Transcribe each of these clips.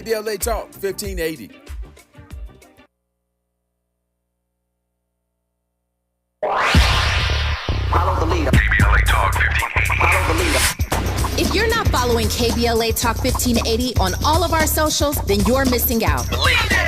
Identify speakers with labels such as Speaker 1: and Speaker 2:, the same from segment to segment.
Speaker 1: KBLA Talk 1580.
Speaker 2: Follow the leader. KBLA Talk 1580. Follow the leader.
Speaker 3: If you're not following KBLA Talk 1580 on all of our socials, then you're missing out.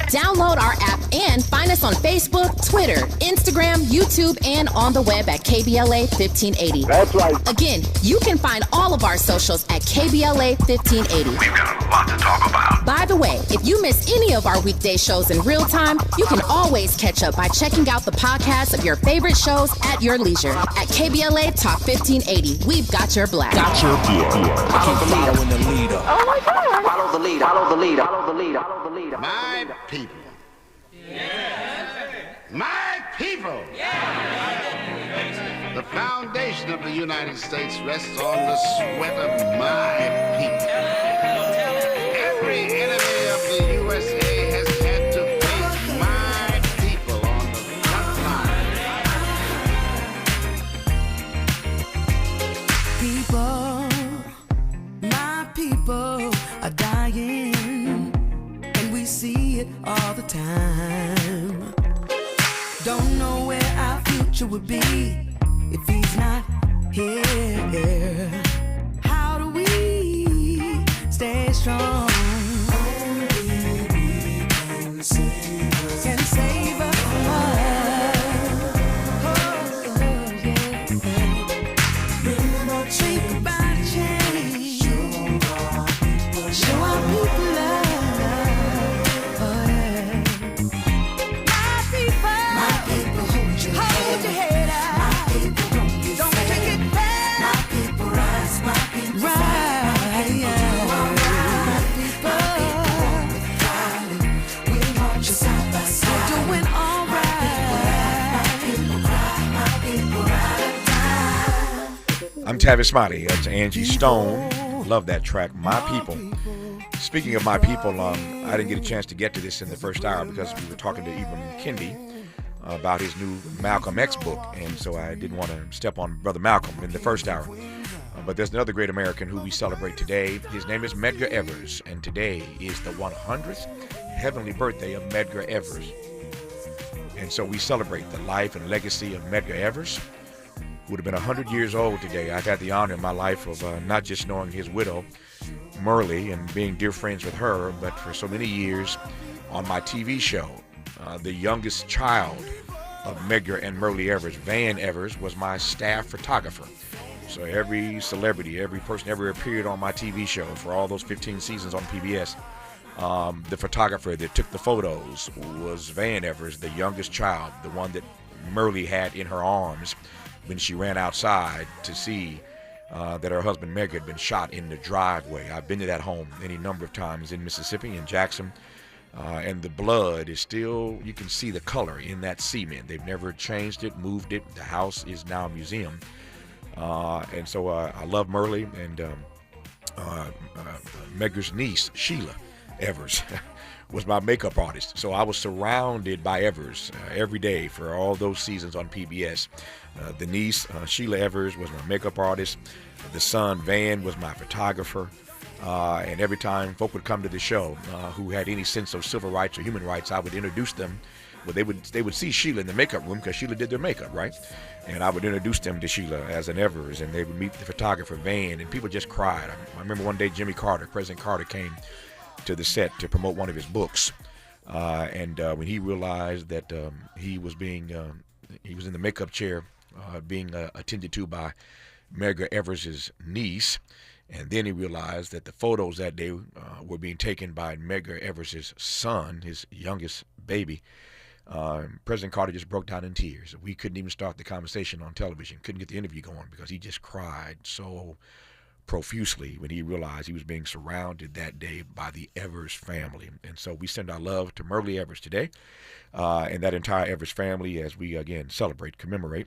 Speaker 3: Download our app and find us on Facebook, Twitter, Instagram, YouTube, and on the web at KBLA 1580.
Speaker 4: That's right.
Speaker 3: Again, you can find all of our socials at KBLA 1580.
Speaker 2: We've got a lot to talk about.
Speaker 3: By the way, if you miss any of our weekday shows in real time, you can always catch up by checking out the podcasts of your favorite shows at your leisure. At KBLA Talk 1580, we've got your black.
Speaker 2: Following the leader. Oh my God. Follow the leader. Follow the leader. Follow the leader. Follow the leader.
Speaker 5: My people. My people. The foundation of the United States rests on the sweat of my people. Every enemy of the USA has had to face my people on the front line.
Speaker 6: People, my people are dying, and we see it all the time. Don't know where our future would be if he's not here. How do we stay strong? Only we can save us from love. Oh, yeah. Think about change. Show our people love. Oh, yeah. My people, hold your head up. My people, don't take it back. My people, rise. My people, rise. My people, we'll march side by side. We're doing all right. My people cry. My people ride.
Speaker 7: I'm Tavis Smiley. That's Angie Stone. Love that track, My People. Speaking of my people, I didn't get a chance to get to this in the first hour because we were talking to Ibram Kendi about his new Malcolm X book, and so I didn't want to step on Brother Malcolm in the first hour. But there's another great American who we celebrate today. His name is Medgar Evers, and today is the 100th heavenly birthday of Medgar Evers. And so we celebrate the life and legacy of Medgar Evers, who would have been 100 years old today. I've had the honor in my life of not just knowing his widow, Merle, and being dear friends with her, but for so many years on my TV show, the youngest child of Medgar and Merle Evers, Van Evers, was my staff photographer. So every celebrity, every person ever appeared on my TV show for all those 15 seasons on PBS, the photographer that took the photos was Van Evers, the youngest child, the one that Merle had in her arms when she ran outside to see that her husband Medgar had been shot in the driveway. I've been to that home any number of times in Mississippi, in Jackson, and the blood is still, you can see the color in that cement. They've never changed it, moved it. The house is now a museum. And so I love Merle, and Medgar's niece, Sheila Evers, was my makeup artist. So I was surrounded by Evers every day for all those seasons on PBS. The niece, Sheila Evers, was my makeup artist. The son, Van, was my photographer. And every time folk would come to the show who had any sense of civil rights or human rights, I would introduce them. Well, they would see Sheila in the makeup room because Sheila did their makeup, right? And I would introduce them to Sheila as an Evers, and they would meet the photographer, Van, and people just cried. I remember one day Jimmy Carter, President Carter, came to the set to promote one of his books. And when he realized that he was in the makeup chair being attended to by Medgar Evers' niece, and then he realized that the photos that day were being taken by Medgar Evers' son, his youngest baby, President Carter just broke down in tears. We couldn't even start the conversation on television, couldn't get the interview going because he just cried so profusely when he realized he was being surrounded that day by the Evers family. And so we send our love to Merle Evers today and that entire Evers family as we again celebrate, commemorate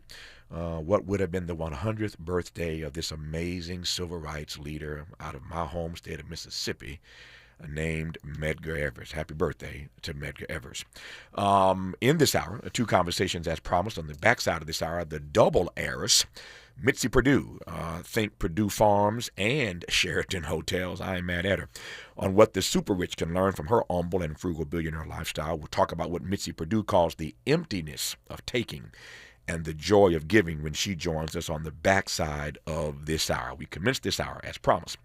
Speaker 7: what would have been the 100th birthday of this amazing civil rights leader out of my home state of Mississippi, named Medgar Evers. Happy birthday to Medgar Evers. In this hour, two conversations as promised. On the backside of this hour, the double heiress, Mitzi Perdue, think Perdue Farms and Sheraton Hotels. I ain't mad at her. On what the super rich can learn from her humble and frugal billionaire lifestyle. We'll talk about what Mitzi Perdue calls the emptiness of taking and the joy of giving when she joins us on the backside of this hour. We commence this hour, as promised,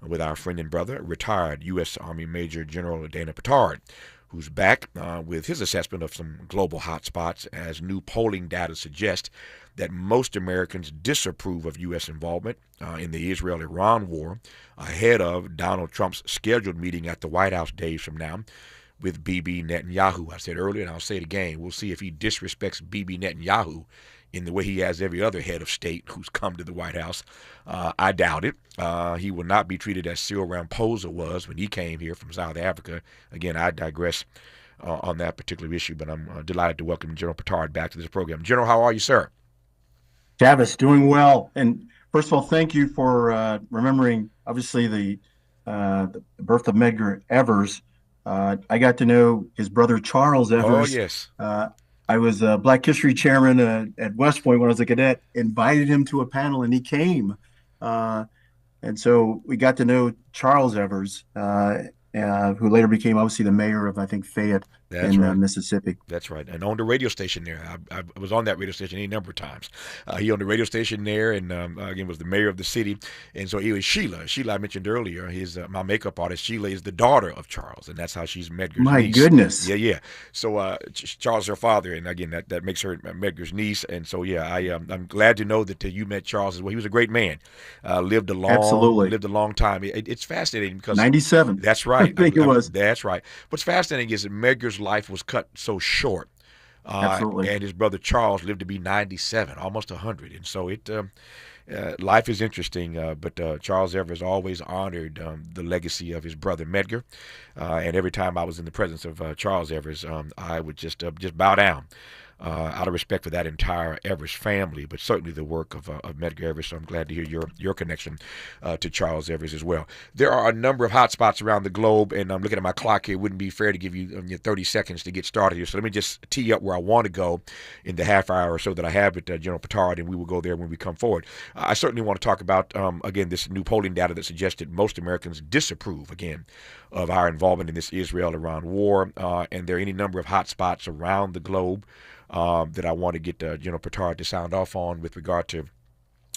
Speaker 7: with our friend and brother, retired U.S. Army Major General Dana Pittard, who's back with his assessment of some global hotspots as new polling data suggests that most Americans disapprove of U.S. involvement in the Israel-Iran war ahead of Donald Trump's scheduled meeting at the White House days from now with Bibi Netanyahu. I said earlier, and I'll say it again, we'll see if he disrespects Bibi Netanyahu in the way he has every other head of state who's come to the White House. I doubt it. He will not be treated as Cyril Ramaphosa was when he came here from South Africa. Again, I digress on that particular issue, but I'm delighted to welcome General Pittard back to this program. General, how are you, sir?
Speaker 4: Tavis, doing well. And first of all, thank you for remembering, obviously, the birth of Medgar Evers. I got to know his brother, Charles Evers.
Speaker 7: Oh, yes.
Speaker 4: I was a Black History chairman at West Point when I was a cadet, invited him to a panel, and he came. And so we got to know Charles Evers, who later became, obviously, the mayor of, I think, Fayette in Mississippi.
Speaker 7: That's right. And owned a radio station there. I was on that radio station any number of times. He owned a radio station there and, again, was the mayor of the city. And so he was Sheila. Sheila, I mentioned earlier, my makeup artist. Sheila is the daughter of Charles, and that's how she's Medgar's niece.
Speaker 4: My goodness.
Speaker 7: Yeah. So Charles is her father, and, again, that makes her Medgar's niece. And so, yeah, I'm glad to know that you met Charles as well. He was a great man. Lived a long time. It's fascinating because
Speaker 4: 97.
Speaker 7: That's right.
Speaker 4: I think it was.
Speaker 7: That's right. What's fascinating is that Medgar's life was cut so short.
Speaker 4: Absolutely.
Speaker 7: And his brother Charles lived to be 97, almost 100. And so life is interesting, but Charles Evers always honored the legacy of his brother Medgar. And every time I was in the presence of Charles Evers, I would just bow down. Out of respect for that entire Evers family, but certainly the work of Medgar Evers. So I'm glad to hear your connection to Charles Evers as well. There are a number of hot spots around the globe, and I'm looking at my clock here. It wouldn't be fair to give you 30 seconds to get started here. So let me just tee up where I want to go in the half hour or so that I have with General Pittard, and we will go there when we come forward. I certainly want to talk about, again, this new polling data that suggested most Americans disapprove, again, of our involvement in this Israel-Iran war, and there are any number of hot spots around the globe that I want to get General Pittard to sound off on with regard to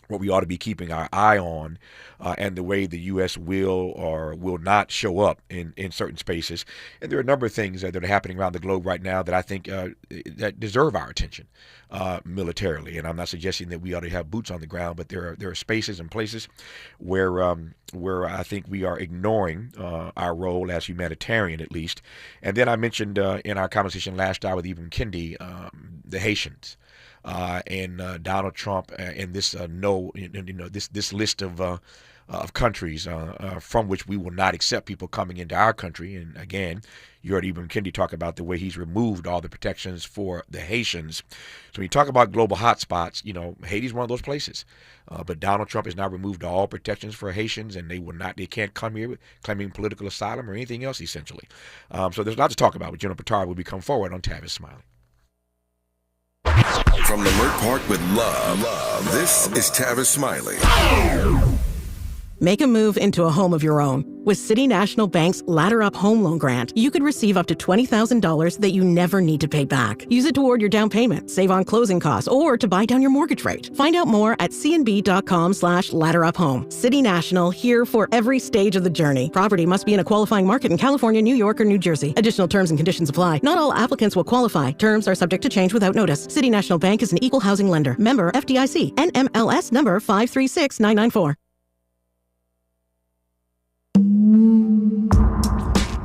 Speaker 7: what we ought to be keeping our eye on and the way the U.S. will or will not show up in certain spaces. And there are a number of things that are happening around the globe right now that I think that deserve our attention militarily. And I'm not suggesting that we ought to have boots on the ground, but there are spaces and places where I think we are ignoring our role as humanitarian, at least. And then I mentioned in our conversation last hour with Ibram Kendi, the Haitians. And Donald Trump and this this list of countries from which we will not accept people coming into our country. And again, you heard Ibram Kendi talk about the way he's removed all the protections for the Haitians. So when you talk about global hotspots, Haiti's one of those places. But Donald Trump has now removed all protections for Haitians, and they can't come here claiming political asylum or anything else, essentially. So there's a lot to talk about with General Pittard when we come forward on Tavis Smiley.
Speaker 8: From Leimert Park with love, this is Tavis Smiley.
Speaker 9: Make a move into a home of your own. With City National Bank's Ladder Up Home Loan Grant, you could receive up to $20,000 that you never need to pay back. Use it toward your down payment, save on closing costs, or to buy down your mortgage rate. Find out more at cnb.com/ladderuphome. City National, here for every stage of the journey. Property must be in a qualifying market in California, New York, or New Jersey. Additional terms and conditions apply. Not all applicants will qualify. Terms are subject to change without notice. City National Bank is an equal housing lender. Member FDIC. NMLS number 536994.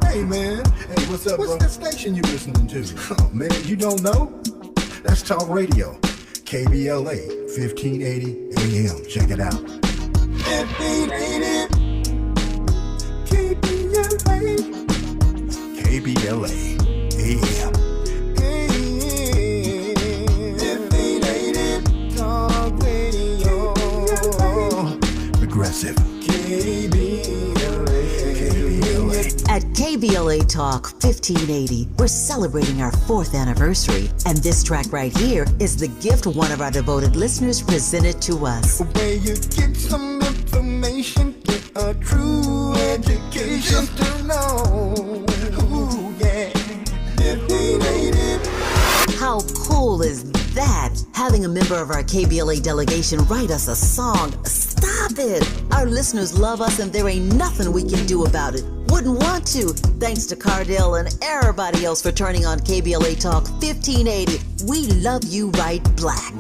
Speaker 10: Hey man, hey, what's up, bro? What's that station you listening to? Oh man, you don't know? That's Talk Radio, KBLA, 1580 AM. Check it out. 1580 KBLA AM. 1580 Talk Radio. Progressive. KBLA.
Speaker 11: At KBLA Talk 1580. We're celebrating our 4th anniversary, and this track right here is the gift one of our devoted listeners presented to us.
Speaker 10: Where you get some information, get a true education to know. Ooh, yeah. 1580.
Speaker 11: How cool is that? Having a member of our KBLA delegation write us a song. Stop it! Our listeners love us and there ain't nothing we can do about it. Wouldn't want to. Thanks to Cardell and everybody else for turning on KBLA Talk 1580. We love you right black.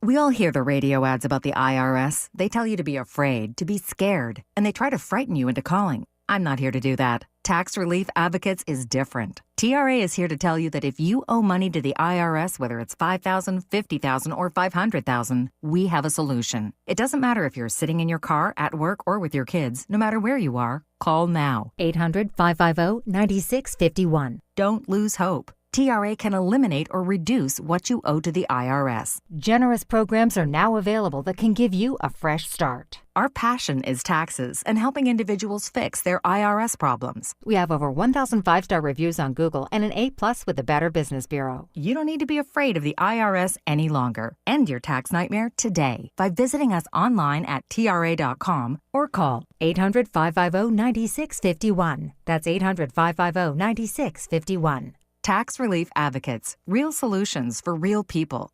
Speaker 12: We all hear the radio ads about the IRS. They tell you to be afraid, to be scared, and they try to frighten you into calling. I'm not here to do that. Tax Relief Advocates is different. TRA is here to tell you that if you owe money to the IRS, whether it's $5,000, $50,000, or $500,000, we have a solution. It doesn't matter if you're sitting in your car, at work, or with your kids. No matter where you are, call now.
Speaker 13: 800-550-9651.
Speaker 12: Don't lose hope. TRA can eliminate or reduce what you owe to the IRS.
Speaker 13: Generous programs are now available that can give you a fresh start.
Speaker 12: Our passion is taxes and helping individuals fix their IRS problems.
Speaker 13: We have over 1,000 5-star reviews on Google and an A+ with the Better Business Bureau.
Speaker 12: You don't need to be afraid of the IRS any longer. End your tax nightmare today by visiting us online at TRA.com or call
Speaker 13: 800-550-9651. That's 800-550-9651.
Speaker 12: Tax Relief Advocates. Real solutions for real people.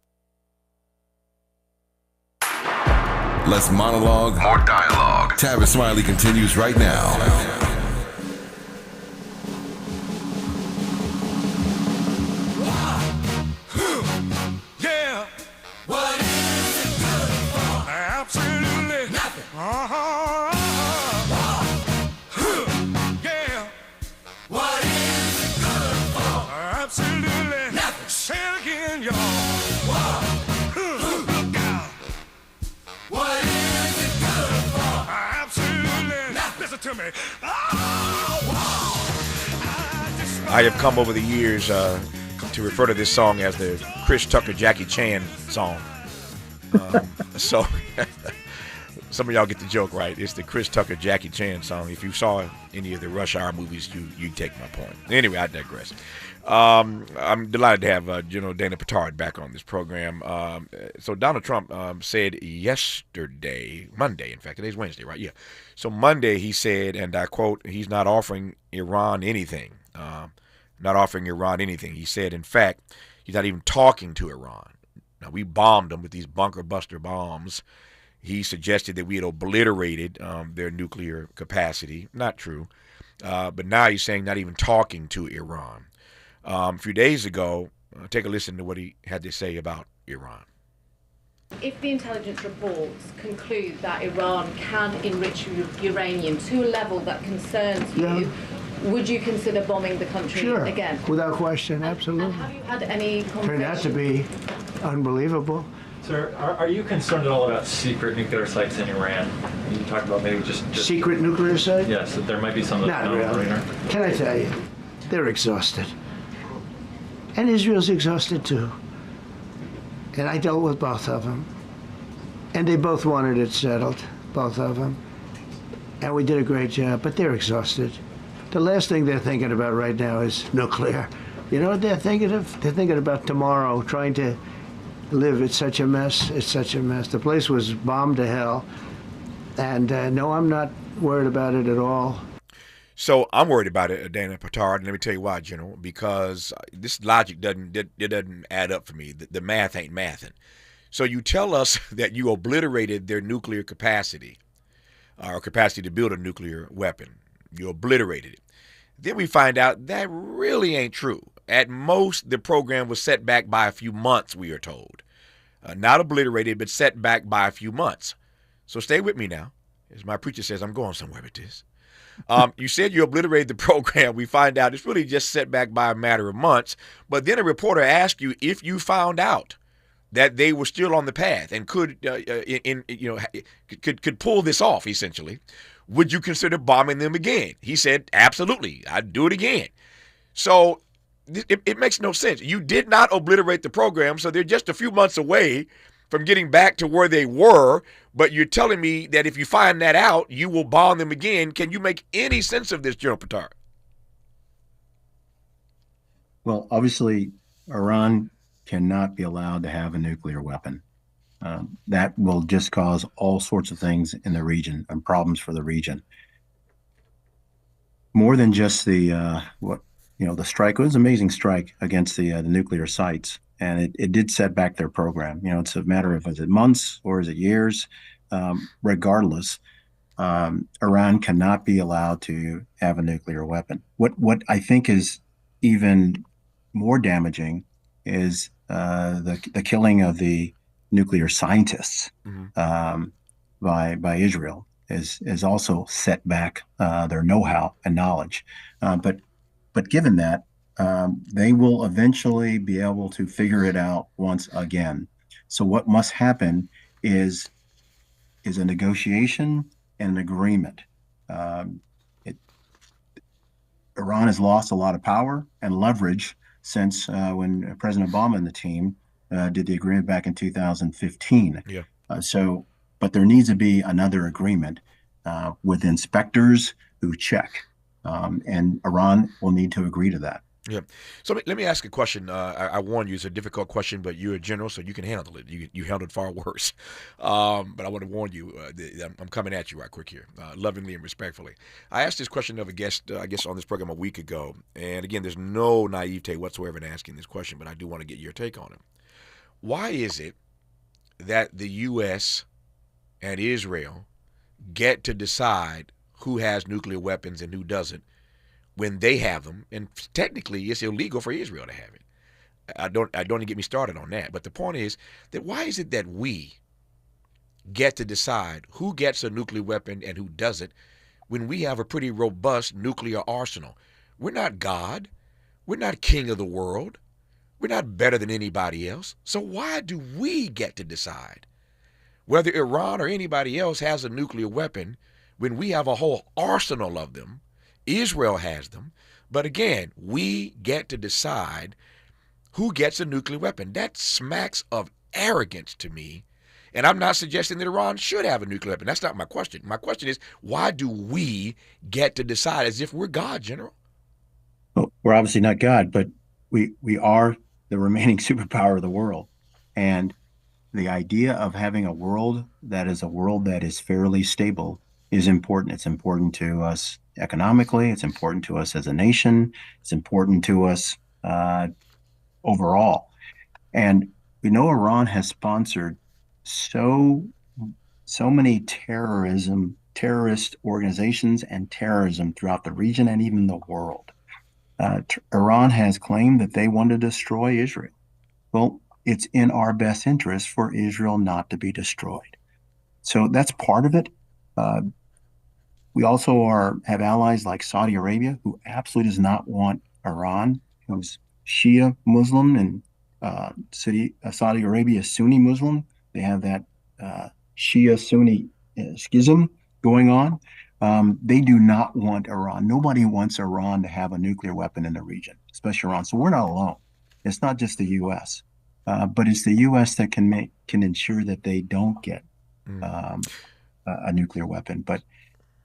Speaker 8: Less monologue, more dialogue. Tavis Smiley continues right now.
Speaker 6: Yeah. What is it good for? Absolutely nothing. Yeah. What is it good for? Absolutely nothing. Say it again, y'all. Look out. What is it good for? Absolutely nothing. Listen to me.
Speaker 7: I have come over the years to refer to this song as the Chris Tucker Jackie Chan song. So some of y'all get the joke, right? It's the Chris Tucker Jackie Chan song. If you saw any of the Rush Hour movies, you'd take my point. Anyway, I digress. I'm delighted to have General Dana Pittard back on this program. So Donald Trump said yesterday, Monday, in fact, today's Wednesday, right? Yeah. So Monday he said, and I quote, he's not offering Iran anything. Not offering Iran anything. He said, in fact, he's not even talking to Iran. Now, we bombed them with these bunker buster bombs. He suggested that we had obliterated their nuclear capacity. Not true. But now he's saying not even talking to Iran. A few days ago, take a listen to what he had to say about Iran.
Speaker 14: If the intelligence reports conclude that Iran can enrich uranium to a level that concerns you, would you consider bombing the country again?
Speaker 15: Without question, absolutely.
Speaker 14: And have you had any conversations?
Speaker 15: Turned out to be unbelievable.
Speaker 16: Sir, are you concerned at all about secret nuclear sites in Iran? You talked about maybe just
Speaker 15: secret nuclear sites?
Speaker 16: Yes, that there might be some.
Speaker 15: Not really. Can I tell you, they're exhausted, and Israel's exhausted too. And I dealt with both of them, and they both wanted it settled, both of them, and we did a great job. But they're exhausted. The last thing they're thinking about right now is nuclear. You know what they're thinking of? They're thinking about tomorrow, trying to live. It's such a mess. It's such a mess. The place was bombed to hell. And no, I'm not worried about it at all.
Speaker 7: So I'm worried about it, Dana Pittard, and let me tell you why, General, because this logic doesn't add up for me. The math ain't mathing. So you tell us that you obliterated their nuclear capacity, or capacity to build a nuclear weapon. You obliterated it. Then we find out that really ain't true. At most, the program was set back by a few months, we are told. Not obliterated, but set back by a few months. So stay with me now. As my preacher says, I'm going somewhere with this. You said you obliterated the program. We find out it's really just set back by a matter of months. But then a reporter asked you if you found out that they were still on the path and could pull this off, essentially. Would you consider bombing them again? He said, absolutely, I'd do it again. So it makes no sense. You did not obliterate the program, so they're just a few months away from getting back to where they were, but you're telling me that if you find that out, you will bomb them again. Can you make any sense of this, General Pittard?
Speaker 4: Well, obviously, Iran cannot be allowed to have a nuclear weapon. That will just cause all sorts of things in the region and problems for the region. More than just the strike. It was an amazing strike against the nuclear sites, and it did set back their program. It's a matter of, is it months or is it years? Regardless, Iran cannot be allowed to have a nuclear weapon. What I think is even more damaging is the killing of the nuclear scientists by Israel is also set back their know-how and knowledge. But given that, they will eventually be able to figure it out once again. So what must happen is a negotiation and an agreement. Iran has lost a lot of power and leverage since when President Obama and the team did the agreement back in 2015.
Speaker 7: Yeah.
Speaker 4: But there needs to be another agreement with inspectors who check, and Iran will need to agree to that.
Speaker 7: Yeah. So let me ask a question. I warn you, it's a difficult question, but you're a general, so you can handle it. You handled far worse. But I want to warn you, I'm coming at you right quick here, lovingly and respectfully. I asked this question of a guest, I guess, on this program a week ago. And again, there's no naivete whatsoever in asking this question, but I do want to get your take on it. Why is it that the U.S. and Israel get to decide who has nuclear weapons and who doesn't when they have them? And technically, it's illegal for Israel to have it. Don't even get me started on that. But the point is that why is it that we get to decide who gets a nuclear weapon and who doesn't when we have a pretty robust nuclear arsenal? We're not God. We're not king of the world. We're not better than anybody else. So why do we get to decide whether Iran or anybody else has a nuclear weapon when we have a whole arsenal of them? Israel has them. But again, we get to decide who gets a nuclear weapon. That smacks of arrogance to me. And I'm not suggesting that Iran should have a nuclear weapon. That's not my question. My question is, why do we get to decide as if we're God, General?
Speaker 4: Well, we're obviously not God, but we are the remaining superpower of the world. And the idea of having a world that is fairly stable is important. It's important to us economically. It's important to us as a nation. It's important to us overall. And we know Iran has sponsored so many terrorist organizations and terrorism throughout the region and even the world. Iran has claimed that they want to destroy Israel. Well, it's in our best interest for Israel not to be destroyed. So that's part of it. We also have allies like Saudi Arabia, who absolutely does not want Iran, who's Shia Muslim, and Saudi Arabia is Sunni Muslim. They have that Shia-Sunni schism going on. They do not want Iran. Nobody wants Iran to have a nuclear weapon in the region, especially Iran. So we're not alone. It's not just the U.S., but it's the U.S. that can ensure that they don't get a nuclear weapon. But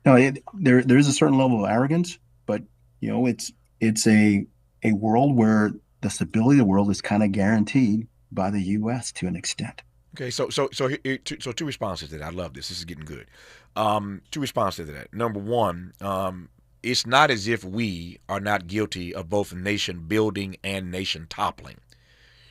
Speaker 4: no, there is a certain level of arrogance, but it's a world where the stability of the world is kind of guaranteed by the U.S. to an extent.
Speaker 7: Okay, so two responses to that. I love this. This is getting good. Two responses to that. Number one, it's not as if we are not guilty of both nation building and nation toppling.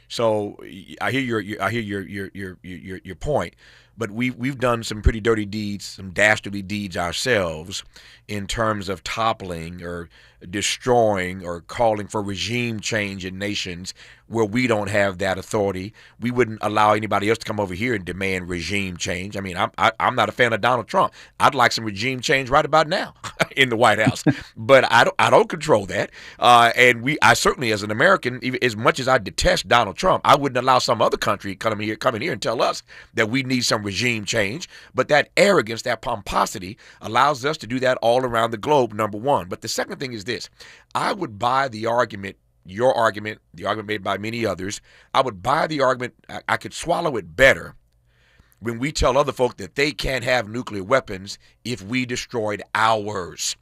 Speaker 7: So I hear your point, but we've done some pretty dirty deeds, some dastardly deeds ourselves in terms of toppling or destroying or calling for regime change in nations where we don't have that authority. We wouldn't allow anybody else to come over here and demand regime change. I mean, I'm not a fan of Donald Trump. I'd like some regime change right about now in the White House, but I don't control that. And I certainly, as an American, even as much as I detest Donald Trump, I wouldn't allow some other country come in here and tell us that we need some regime change. But that arrogance, that pomposity, allows us to do that all around the globe, number one. But the second thing is this: I would buy the argument, your argument, the argument made by many others. I would buy the argument. I could swallow it better when we tell other folk that they can't have nuclear weapons if we destroyed ours.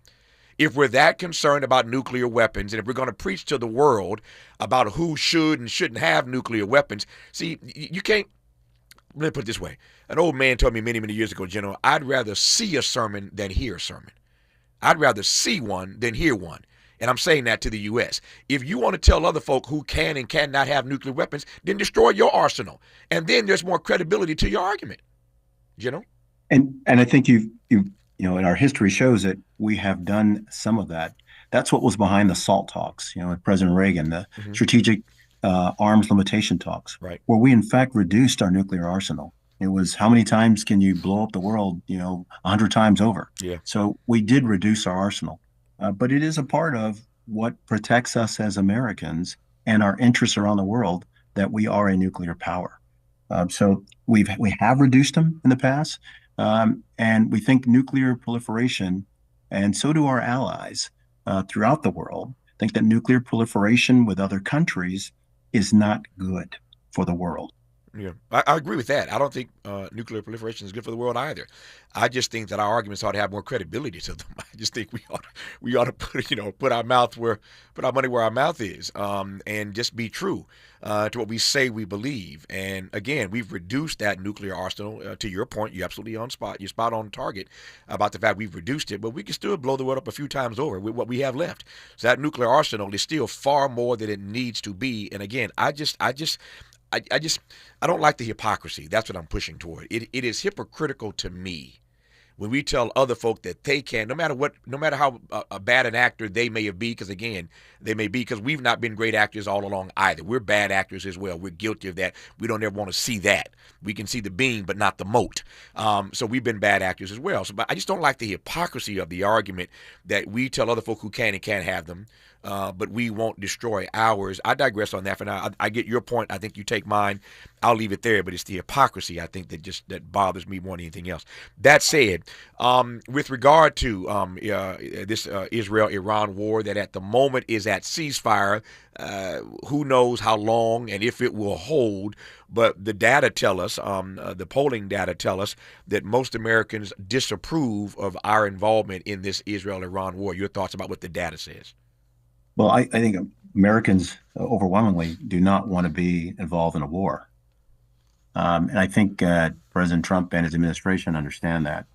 Speaker 7: If we're that concerned about nuclear weapons, and if we're going to preach to the world about who should and shouldn't have nuclear weapons, see, you can't. Let me put it this way. An old man told me many, many years ago, General, I'd rather see a sermon than hear a sermon. I'd rather see one than hear one. And I'm saying that to the U.S. If you want to tell other folk who can and cannot have nuclear weapons, then destroy your arsenal. And then there's more credibility to your argument. General?
Speaker 4: And I think you know, in our history shows that we have done some of that. That's what was behind the SALT talks, with President Reagan, the strategic arms limitation talks,
Speaker 7: right,
Speaker 4: where we in fact reduced our nuclear arsenal. It was how many times can you blow up the world, 100 times over.
Speaker 7: Yeah.
Speaker 4: So we did reduce our arsenal, but it is a part of what protects us as Americans and our interests around the world that we are a nuclear power. So we have reduced them in the past, and we think nuclear proliferation, and so do our allies throughout the world, think that nuclear proliferation with other countries is not good for the world.
Speaker 7: Yeah, I agree with that. I don't think nuclear proliferation is good for the world either. I just think that our arguments ought to have more credibility to them. I just think we ought to put our money where our mouth is, and just be true to what we say we believe. And again, we've reduced that nuclear arsenal. To your point, you're absolutely on spot. You're spot on target about the fact we've reduced it, but we can still blow the world up a few times over with what we have left. So that nuclear arsenal is still far more than it needs to be. And again, I don't like the hypocrisy. That's what I'm pushing toward. It is hypocritical to me when we tell other folk that they can, no matter how bad an actor they may have been, because again, they may be, because we've not been great actors all along either. We're bad actors as well. We're guilty of that. We don't ever want to see that. We can see the beam, but not the mote. So we've been bad actors as well. So, but I just don't like the hypocrisy of the argument that we tell other folk who can and can't have them, but we won't destroy ours. I digress on that for now. I get your point. I think you take mine. I'll leave it there, but it's the hypocrisy, I think, that bothers me more than anything else. That said, with regard to this Israel-Iran war that at the moment is at ceasefire, who knows how long and if it will hold, but the data tell us, the polling data tell us that most Americans disapprove of our involvement in this Israel-Iran war. Your thoughts about what the data says?
Speaker 4: Well, I think Americans overwhelmingly do not want to be involved in a war. And I think President Trump and his administration understand that.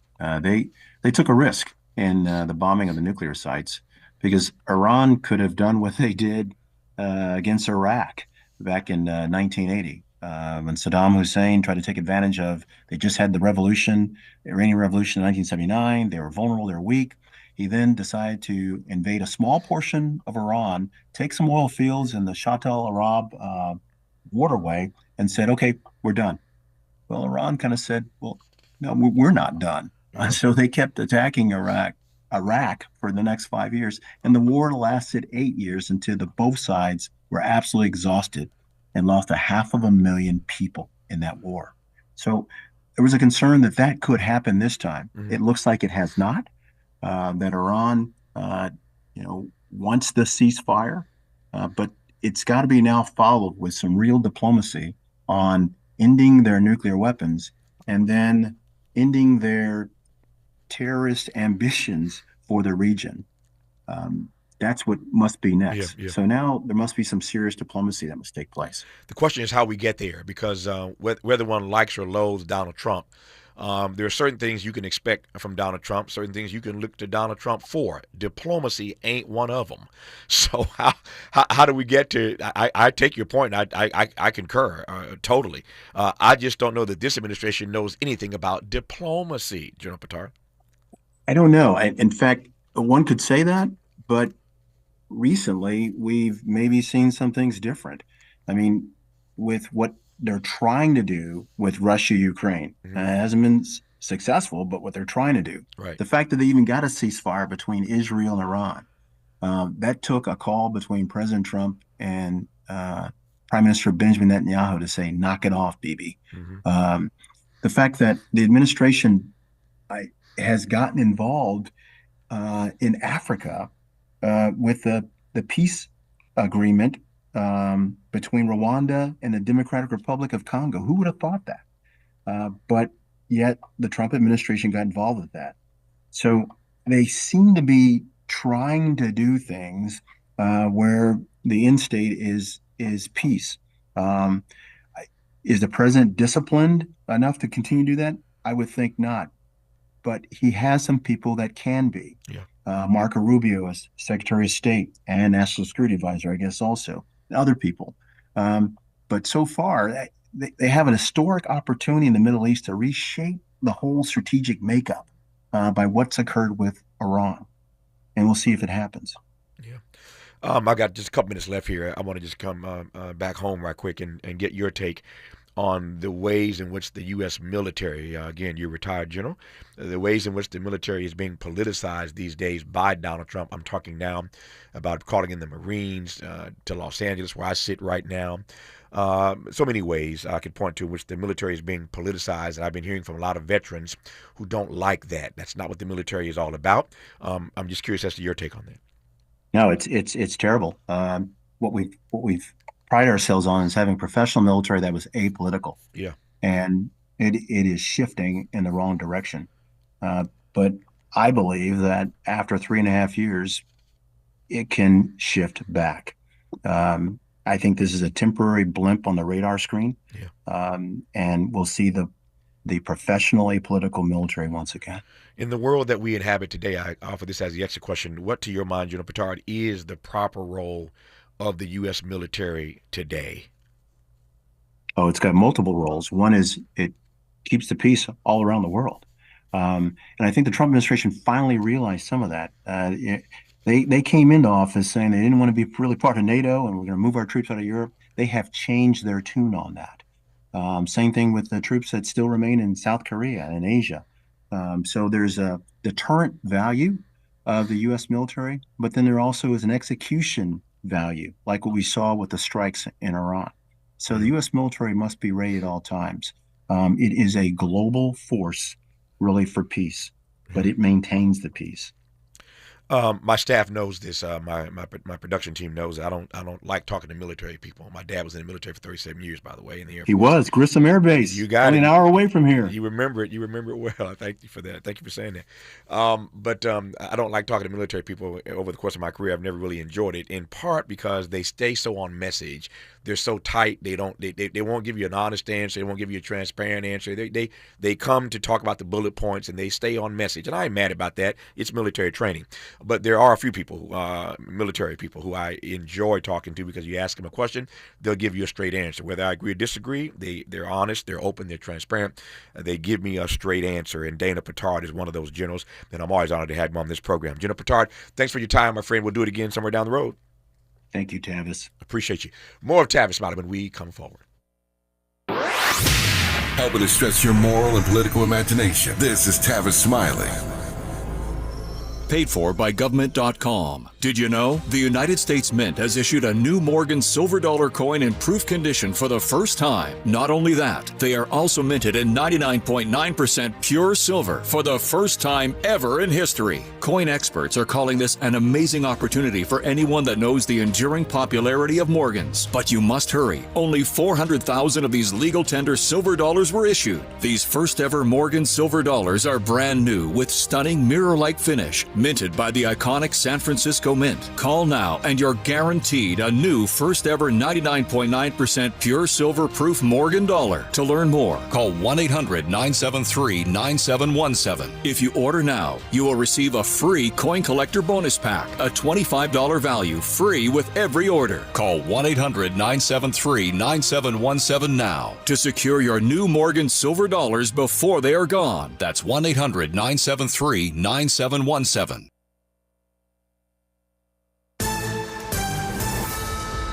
Speaker 4: They took a risk in the bombing of the nuclear sites because Iran could have done what they did against Iraq back in 1980 when Saddam Hussein tried to take advantage of, they just had the revolution, the Iranian Revolution in 1979. They were vulnerable, they were weak. He then decided to invade a small portion of Iran, take some oil fields in the Shatt al-Arab waterway, and said, okay, we're done. Well, Iran kind of said, well, no, we're not done. And so they kept attacking Iraq for the next 5 years. And the war lasted 8 years until both sides were absolutely exhausted and lost 500,000 people in that war. So there was a concern that could happen this time. Mm-hmm. It looks like it has not. That Iran, wants the ceasefire, but it's got to be now followed with some real diplomacy on ending their nuclear weapons and then ending their terrorist ambitions for the region. That's what must be next. Yeah. So now there must be some serious diplomacy that must take place.
Speaker 7: The question is how we get there, because whether one likes or loathes Donald Trump, There are certain things you can expect from Donald Trump, certain things you can look to Donald Trump for. Diplomacy ain't one of them. So how do we get to? I take your point. I concur totally. I just don't know that this administration knows anything about diplomacy, General Pittard.
Speaker 4: I don't know. In fact, one could say that, but recently we've maybe seen some things different. I mean, with what they're trying to do with Russia, Ukraine, hasn't been successful, but what they're trying to do, the fact that they even got a ceasefire between Israel and Iran, that took a call between President Trump and Prime Minister Benjamin Netanyahu to say, knock it off, Bibi. The fact that the administration has gotten involved in Africa with the peace agreement between Rwanda and the Democratic Republic of Congo. Who would have thought that? But yet the Trump administration got involved with that. So they seem to be trying to do things where the end state is peace. Is the president disciplined enough to continue to do that? I would think not. But he has some people that can be. Marco Rubio as Secretary of State and National Security Advisor, I guess, also. Other people. But so far, they have an historic opportunity in the Middle East to reshape the whole strategic makeup by what's occurred with Iran. And we'll see if it happens.
Speaker 7: I got just a couple minutes left here. I want to just come back home right quick and get your take on the ways in which the U.S. military, again, you're a retired general, the ways in which the military is being politicized these days by Donald Trump. I'm talking now about calling in the Marines to Los Angeles, where I sit right now. So many ways I could point to in which the military is being politicized, and I've been hearing from a lot of veterans who don't like that. That's not what the military is all about. I'm just curious as to your take on that.
Speaker 4: No, it's terrible. What we've pride ourselves on is having professional military that was apolitical. And it is shifting in the wrong direction. But I believe that after 3.5 years, it can shift back. I think this is a temporary blimp on the radar screen. And we'll see the professional apolitical military once again.
Speaker 7: In the world that we inhabit today, I offer this as the extra question. What, to your mind, General Pittard, is the proper role of the U.S. military today?
Speaker 4: Oh, it's got multiple roles. One is it keeps the peace all around the world. And I think the Trump administration finally realized some of that. They came into office saying they didn't want to be really part of NATO and we're going to move our troops out of Europe. They have changed their tune on that. Same thing with the troops that still remain in South Korea and Asia. So there's a deterrent value of the U.S. military, but then there also is an execution value, like what we saw with the strikes in Iran. So the U.S. military must be ready at all times. It is a global force, really, for peace, but it maintains the peace.
Speaker 7: My staff knows this. My production team knows. I don't like talking to military people. My dad was in the military for 37 years, by the way, in the Air Force.
Speaker 4: He was Grissom Air Base.
Speaker 7: You got
Speaker 4: only
Speaker 7: it.
Speaker 4: An hour away from here.
Speaker 7: You remember it. You remember it well. I thank you for that. Thank you for saying that. But I don't like talking to military people. Over the course of my career, I've never really enjoyed it. In part because they stay so on message. They're so tight. They won't give you an honest answer. They won't give you a transparent answer. They come to talk about the bullet points and they stay on message. And I ain't mad about that. It's military training. But there are a few people, military people, who I enjoy talking to because you ask them a question, they'll give you a straight answer. Whether I agree or disagree, they're honest, they're open, they're transparent. They give me a straight answer. And Dana Pittard is one of those generals, and I'm always honored to have him on this program. General Pittard, thanks for your time, my friend. We'll do it again somewhere down the road.
Speaker 4: Thank you, Tavis.
Speaker 7: Appreciate you. More of Tavis Smiley when we come forward.
Speaker 8: Helping to stretch your moral and political imagination. This is Tavis Smiley.
Speaker 17: Paid for by government.com. Did you know? The United States Mint has issued a new Morgan silver dollar coin in proof condition for the first time. Not only that, they are also minted in 99.9% pure silver for the first time ever in history. Coin experts are calling this an amazing opportunity for anyone that knows the enduring popularity of Morgans. But you must hurry. Only 400,000 of these legal tender silver dollars were issued. These first ever Morgan silver dollars are brand new with stunning mirror-like finish, minted by the iconic San Francisco Rico Mint. Call now and you're guaranteed a new first ever 99.9% pure silver proof Morgan dollar. To learn more, call 1-800-973-9717. If you order now, you will receive a free coin collector bonus pack, a $25 value, free with every order. Call 1-800-973-9717 now to secure your new Morgan silver dollars before they are gone. That's 1-800-973-9717.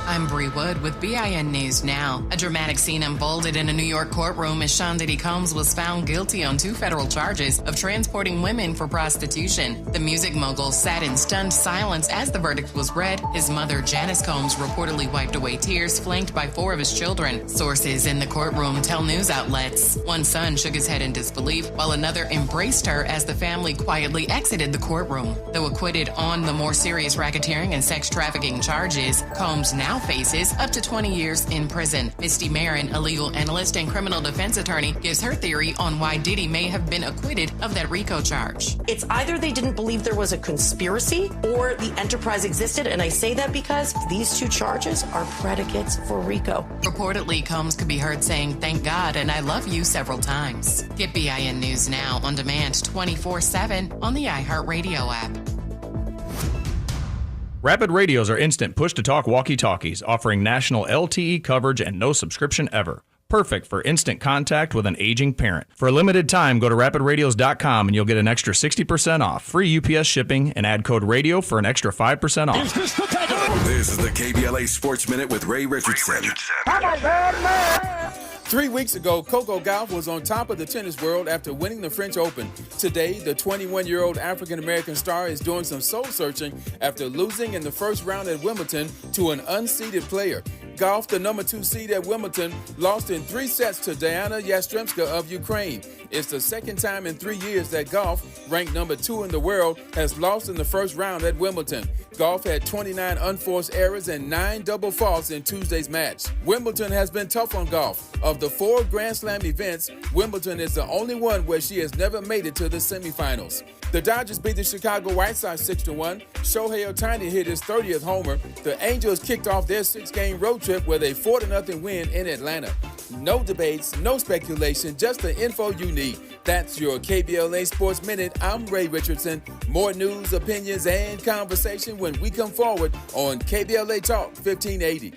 Speaker 18: I'm Bree Wood with BIN News Now. A dramatic scene unfolded in a New York courtroom as Sean Diddy Combs was found guilty on 2 federal charges of transporting women for prostitution. The music mogul sat in stunned silence as the verdict was read. His mother, Janice Combs, reportedly wiped away tears, flanked by 4 of his children. Sources in the courtroom tell news outlets. One son shook his head in disbelief, while another embraced her as the family quietly exited the courtroom. Though acquitted on the more serious racketeering and sex trafficking charges, Combs now faces up to 20 years in prison. Misty Marin, a legal analyst and criminal defense attorney, gives her theory on why Diddy may have been acquitted of that RICO charge.
Speaker 19: It's either they didn't believe there was a conspiracy or the enterprise existed, and I say that because these 2 charges are predicates for RICO.
Speaker 18: Reportedly, Combs could be heard saying, "Thank God" and "I love you" several times. Get BIN News Now on demand 24/7 on the iHeartRadio app.
Speaker 20: Rapid radios are instant push-to-talk walkie-talkies, offering national LTE coverage and no subscription ever. Perfect for instant contact with an aging parent. For a limited time, go to rapidradios.com and you'll get an extra 60% off, free UPS shipping, and add code RADIO for an extra 5% off.
Speaker 8: This is the KBLA Sports Minute with Ray Richardson.
Speaker 1: 3 weeks ago, Coco Gauff was on top of the tennis world after winning the French Open. Today, the 21-year-old African-American star is doing some soul-searching after losing in the first round at Wimbledon to an unseeded player. Gauff, the number 2 seed at Wimbledon, lost in 3 sets to Diana Yastremska of Ukraine. It's the second time in 3 years that Gauff, ranked number 2 in the world, has lost in the first round at Wimbledon. Gauff had 29 unforced errors and 9 double faults in Tuesday's match. Wimbledon has been tough on Gauff. Of the 4 Grand Slam events, Wimbledon is the only one where she has never made it to the semifinals. The Dodgers beat the Chicago White Sox 6-1. Shohei Ohtani hit his 30th homer. The Angels kicked off their 6-game road trip with a 4-0 win in Atlanta. No debates, no speculation, just the info you need. That's your KBLA Sports Minute. I'm Ray Richardson. More news, opinions, and conversation when we come forward on KBLA Talk 1580.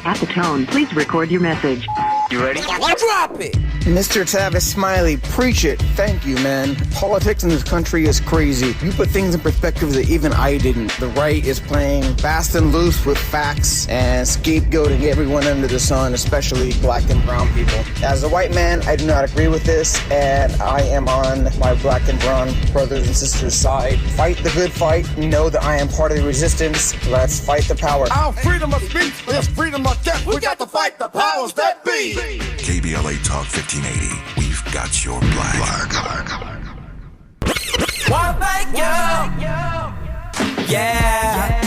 Speaker 21: At the tone, please record your message.
Speaker 22: You ready?
Speaker 21: Drop it!
Speaker 22: Mr. Tavis, Smiley, preach it. Thank you, man. Politics in this country is crazy. You put things in perspective that even I didn't. The right is playing fast and loose with facts and scapegoating everyone under the sun, especially black and brown people. As a white man, I do not agree with this, and I am on my black and brown brothers and sisters' side. Fight the good fight. Know that I am part of the resistance. Let's fight the power.
Speaker 23: Our freedom of speech is freedom of death. We got to fight the powers that be.
Speaker 8: KBLA Talk 1580. We've got your black.
Speaker 6: Why thank you? Yeah.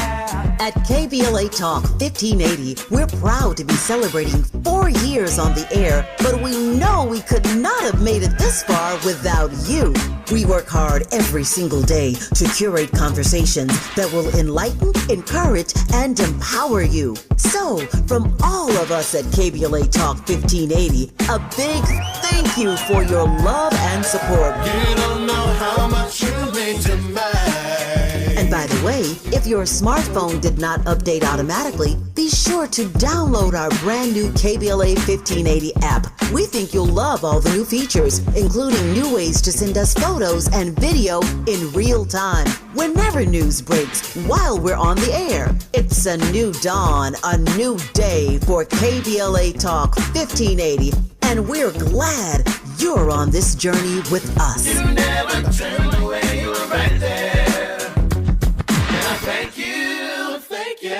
Speaker 11: At KBLA Talk 1580, we're proud to be celebrating 4 years on the air, but we know we could not have made it this far without you. We work hard every single day to curate conversations that will enlighten, encourage, and empower you. So, from all of us at KBLA Talk 1580, a big thank you for your love and support.
Speaker 23: You don't know how much you mean to me.
Speaker 11: And by the way, if your smartphone did not update automatically, be sure to download our brand new KBLA 1580 app. We think you'll love all the new features, including new ways to send us photos and video in real time, whenever news breaks, while we're on the air. It's a new dawn, a new day for KBLA Talk 1580, and we're glad you're on this journey with us.
Speaker 23: You never turned away, you were right there. Thank you, thank you.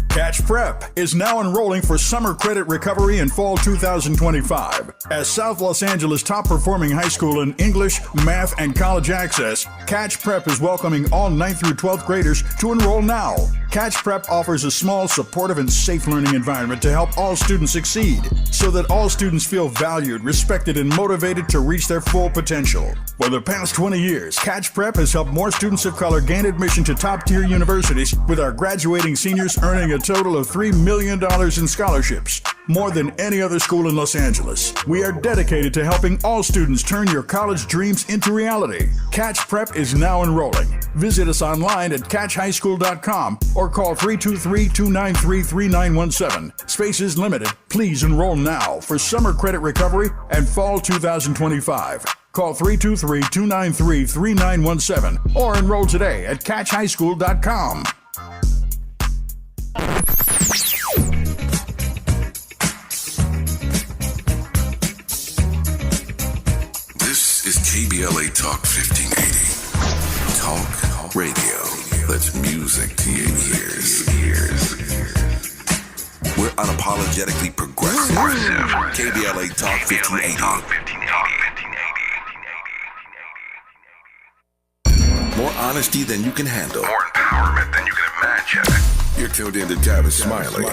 Speaker 24: Catch Prep is now enrolling for summer credit recovery in fall 2025. As South Los Angeles' top-performing high school in English, math, and college access, Catch Prep is welcoming all 9th through 12th graders to enroll now. Catch Prep offers a small, supportive, and safe learning environment to help all students succeed, so that all students feel valued, respected, and motivated to reach their full potential. For the past 20 years, Catch Prep has helped more students of color gain admission to top-tier universities, with our graduating seniors earning a total of $3 million in scholarships, more than any other school in Los Angeles. We are dedicated to helping all students turn your college dreams into reality. Catch Prep is now enrolling. Visit us online at catchhighschool.com or call 323-293-3917. Spaces limited. Please enroll now for summer credit recovery and fall 2025. Call 323-293-3917 or enroll today at catchhighschool.com.
Speaker 8: This is KBLA Talk 1580. Talk radio. That's music to your ears. We're unapologetically progressive. KBLA Talk 1580. More honesty than you can handle. More empowerment than you can imagine. You're tuned in to Tavis Smiley.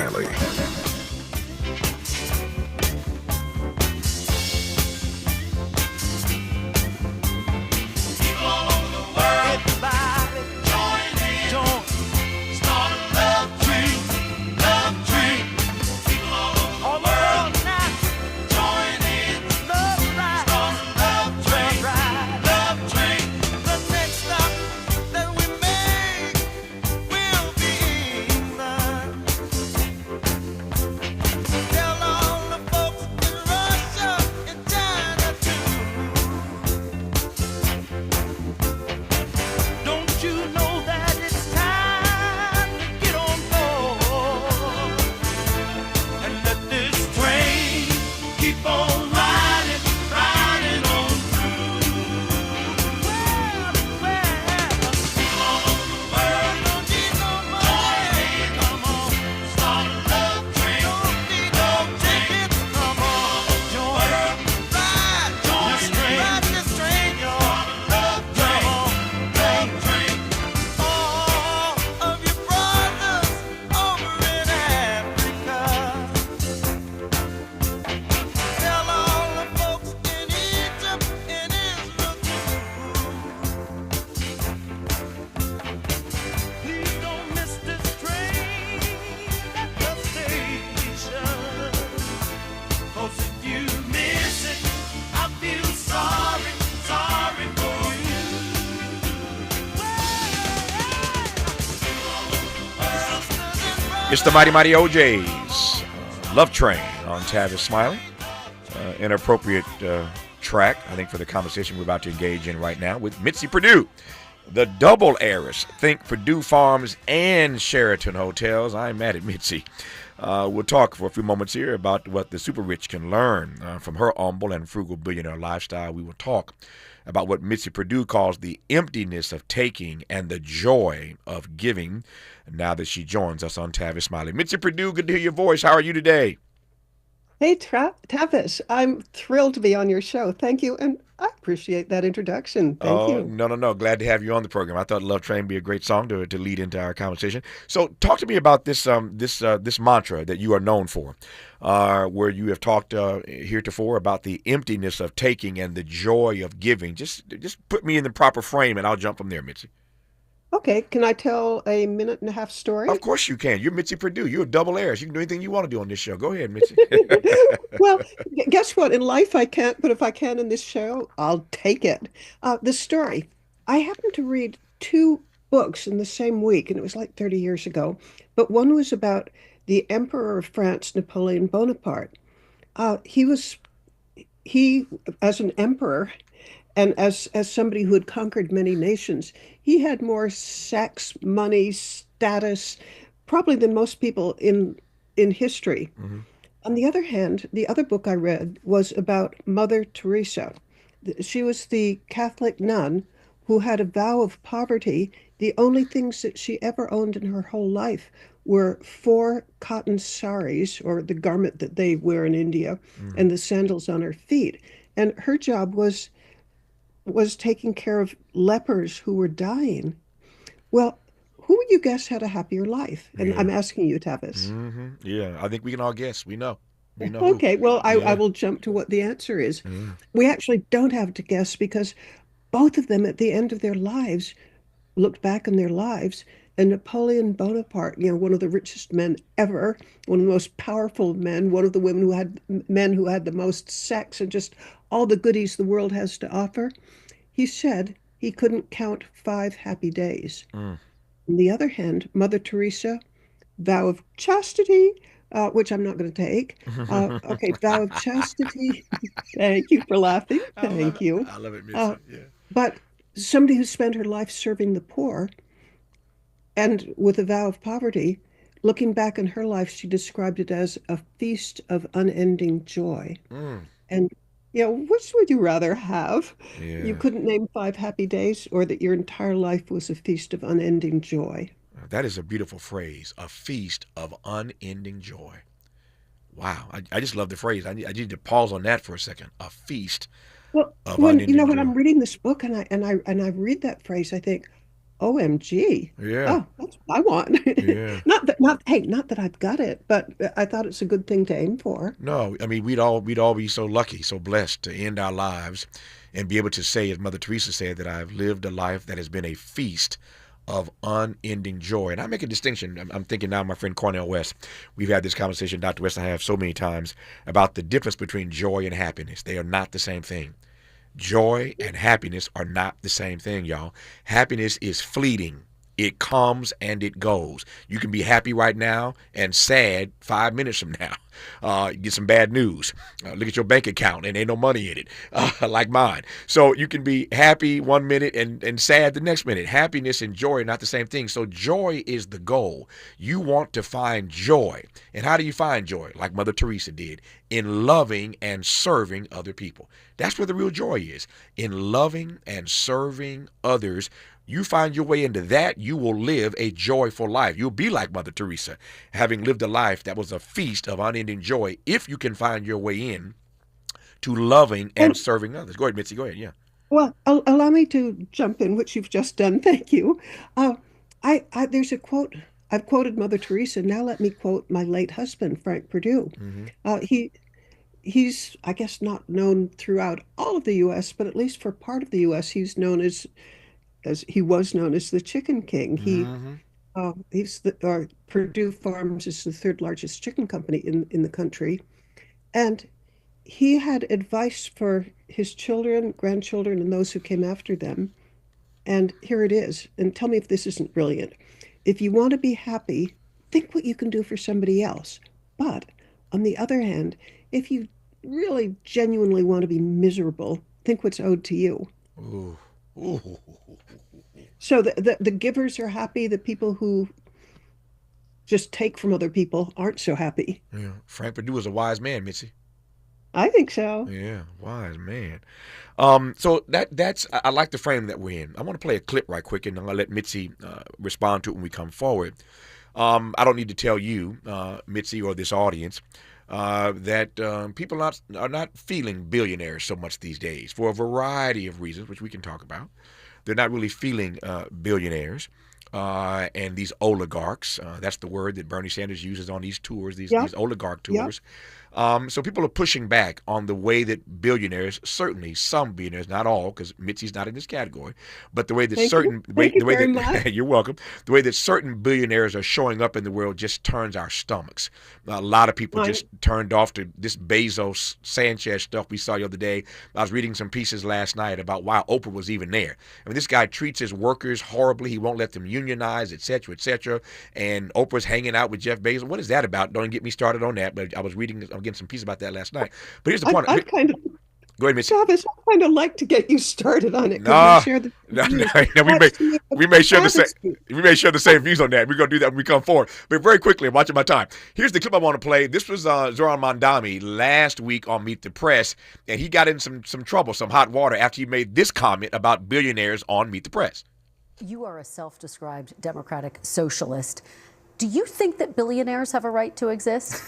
Speaker 7: It's the Mighty Mighty OJ's Love Train on Tavis Smiley. Inappropriate track, I think, for the conversation we're about to engage in right now with Mitzi Perdue, the double heiress. Think Perdue Farms and Sheraton Hotels. I'm mad at Mitzi. We'll talk for a few moments here about what the super rich can learn from her humble and frugal billionaire lifestyle. We will talk about what Mitzi Perdue calls the emptiness of taking and the joy of giving, now that she joins us on Tavis Smiley. Mitzi Perdue, good to hear your voice. How are you today?
Speaker 2: Hey, Tavis, I'm thrilled to be on your show. Thank you, and I appreciate that introduction. Thank you.
Speaker 7: No. Glad to have you on the program. I thought Love Train would be a great song to lead into our conversation. So talk to me about this this mantra that you are known for, where you have talked heretofore about the emptiness of taking and the joy of giving. Just put me in the proper frame, and I'll jump from there, Mitzi.
Speaker 2: Okay, can I tell a minute-and-a-half story?
Speaker 7: Of course you can. You're Mitzi Perdue. You're a double heiress. You can do anything you want to do on this show. Go ahead, Mitzi.
Speaker 2: Well, guess what? In life I can't, but if I can in this show, I'll take it. The story. I happened to read two books in the same week, and it was like 30 years ago. But one was about the Emperor of France, Napoleon Bonaparte. He, as an emperor, and as somebody who had conquered many nations, he had more sex, money, status, probably than most people in history. Mm-hmm. On the other hand, the other book I read was about Mother Teresa. She was the Catholic nun who had a vow of poverty. The only things that she ever owned in her whole life were 4 cotton saris, or the garment that they wear in India, and the sandals on her feet. And her job was taking care of lepers who were dying. Well, who would you guess had a happier life? And
Speaker 7: Yeah.
Speaker 2: I'm asking you, Tavis.
Speaker 7: Mm-hmm. Yeah, I think we can all guess. We know. We know.
Speaker 2: Okay, well, I
Speaker 7: Yeah.
Speaker 2: will jump to what the answer is.
Speaker 7: Yeah.
Speaker 2: We actually don't have to guess because both of them at the end of their lives looked back in their lives, and Napoleon Bonaparte, one of the richest men ever, one of the most powerful men, one of the men who had the most sex and just all the goodies the world has to offer, he said he couldn't count 5 happy days.
Speaker 7: Mm.
Speaker 2: On the other hand, Mother Teresa, vow of chastity, which I'm not going to take. Okay, vow of chastity. Thank you for laughing. Thank you.
Speaker 7: I love it, Mitzi. Yeah.
Speaker 2: But somebody who spent her life serving the poor and with a vow of poverty, looking back in her life, she described it as a feast of unending joy.
Speaker 7: Mm.
Speaker 2: And, which would you rather have?
Speaker 7: Yeah.
Speaker 2: You couldn't name 5 happy days, or that your entire life was a feast of unending joy.
Speaker 7: That is a beautiful phrase, a feast of unending joy. Wow. I just love the phrase. I need to pause on that for a second. A feast
Speaker 2: Well,
Speaker 7: of
Speaker 2: when
Speaker 7: unending
Speaker 2: when
Speaker 7: joy.
Speaker 2: I'm reading this book and I read that phrase, I think, OMG.
Speaker 7: Yeah.
Speaker 2: Oh, that's what I want.
Speaker 7: Yeah.
Speaker 2: Not that I've got it, but I thought it's a good thing to aim for.
Speaker 7: No, I mean, we'd all be so lucky, so blessed to end our lives and be able to say, as Mother Teresa said, that I've lived a life that has been a feast of unending joy. And I make a distinction. I'm thinking now, my friend Cornell West, we've had this conversation, Dr. West and I have so many times, about the difference between joy and happiness. They are not the same thing. Joy and happiness are not the same thing, y'all. Happiness is fleeting. It comes and it goes. You can be happy right now and sad 5 minutes from now. You get some bad news. Look at your bank account and ain't no money in it, like mine. So you can be happy 1 minute and sad the next minute. Happiness and joy are not the same thing. So joy is the goal. You want to find joy. And how do you find joy? Like Mother Teresa did, in loving and serving other people. That's where the real joy is, in loving and serving others. You find your way into that, you will live a joyful life. You'll be like Mother Teresa, having lived a life that was a feast of unending joy, if you can find your way in to loving and serving others. Go ahead, Mitzi. Go ahead. Yeah.
Speaker 2: Well, allow me to jump in, which you've just done. Thank you. There's a quote. I've quoted Mother Teresa. Now let me quote my late husband, Frank Perdue.
Speaker 7: Mm-hmm.
Speaker 2: He's, I guess, not known throughout all of the U.S., but at least for part of the U.S., he's known as he was known as the Chicken King. He's Perdue Farms is the 3rd largest chicken company in the country, and he had advice for his children, grandchildren, and those who came after them. And here it is. And tell me if this isn't brilliant. If you want to be happy, think what you can do for somebody else. But on the other hand, if you really genuinely want to be miserable, think what's owed to you.
Speaker 7: Ooh. Ooh.
Speaker 2: So the givers are happy. The people who just take from other people aren't so happy.
Speaker 7: Yeah. Frank Perdue was a wise man, Mitzi.
Speaker 2: I think so.
Speaker 7: Yeah, wise man. So that's I like the frame that we're in. I want to play a clip right quick, and I'm gonna let Mitzi respond to it when we come forward. I don't need to tell you, Mitzi, or this audience, that people are not feeling billionaires so much these days for a variety of reasons, which we can talk about. They're not really feeling billionaires and these oligarchs. That's the word that Bernie Sanders uses on these tours, these oligarch tours. So people are pushing back on the way that billionaires, certainly some billionaires, not all, because Mitzi's not in this category, but the way that you're welcome. The way that certain billionaires are showing up in the world just turns our stomachs. A lot of people just turned off to this Bezos Sanchez stuff we saw the other day. I was reading some pieces last night about why Oprah was even there. I mean, this guy treats his workers horribly. He won't let them unionize, et cetera, et cetera. And Oprah's hanging out with Jeff Bezos. What is that about? Don't get me started on that. But I was reading, I'm getting some piece about that last night. But here's the point. Go ahead, Mitzi.
Speaker 2: Tavis, I kind of like to get you started on it.
Speaker 7: We may share the same views on that. We're going to do that when we come forward. But very quickly, I'm watching my time. Here's the clip I want to play. This was Zoran Mondami last week on Meet the Press, and he got in some trouble, some hot water, after he made this comment about billionaires on Meet the Press.
Speaker 3: You are a self-described democratic socialist. Do you think that billionaires have a right to exist?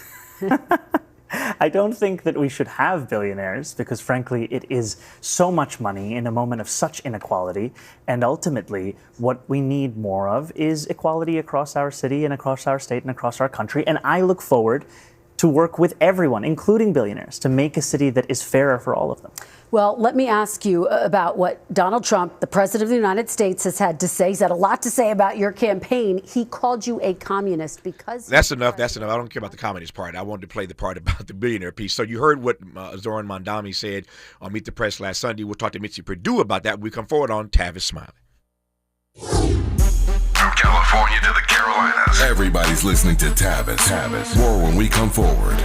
Speaker 5: I don't think that we should have billionaires because, frankly, it is so much money in a moment of such inequality. And ultimately, what we need more of is equality across our city and across our state and across our country. And I look forward to work with everyone, including billionaires, to make a city that is fairer for all of them.
Speaker 3: Well, let me ask you about what Donald Trump, the president of the United States, has had to say. He's had a lot to say about your campaign. He called you a communist because...
Speaker 7: That's enough. I don't care about the communist part. I wanted to play the part about the billionaire piece. So you heard what Zoran Mondani said on Meet the Press last Sunday. We'll talk to Mitzi Perdue about that when we come forward on Tavis Smiley.
Speaker 8: From California to the Carolinas, everybody's listening to Tavis. More when we come forward.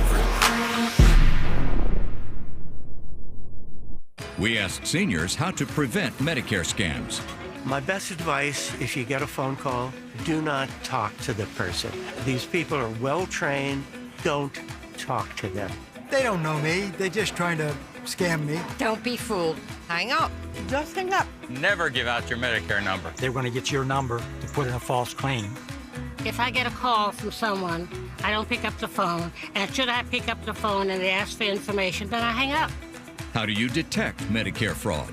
Speaker 9: We asked seniors how to prevent Medicare scams.
Speaker 10: My best advice, if you get a phone call, do not talk to the person. These people are well-trained. Don't talk to them.
Speaker 13: They don't know me. They're just trying to scam me.
Speaker 25: Don't be fooled. Hang up. Just hang up.
Speaker 26: Never give out your Medicare number.
Speaker 13: They're going to get your number to put in a false claim.
Speaker 27: If I get a call from someone, I don't pick up the phone. And should I pick up the phone and they ask for information, then I hang up.
Speaker 9: How do you detect Medicare fraud?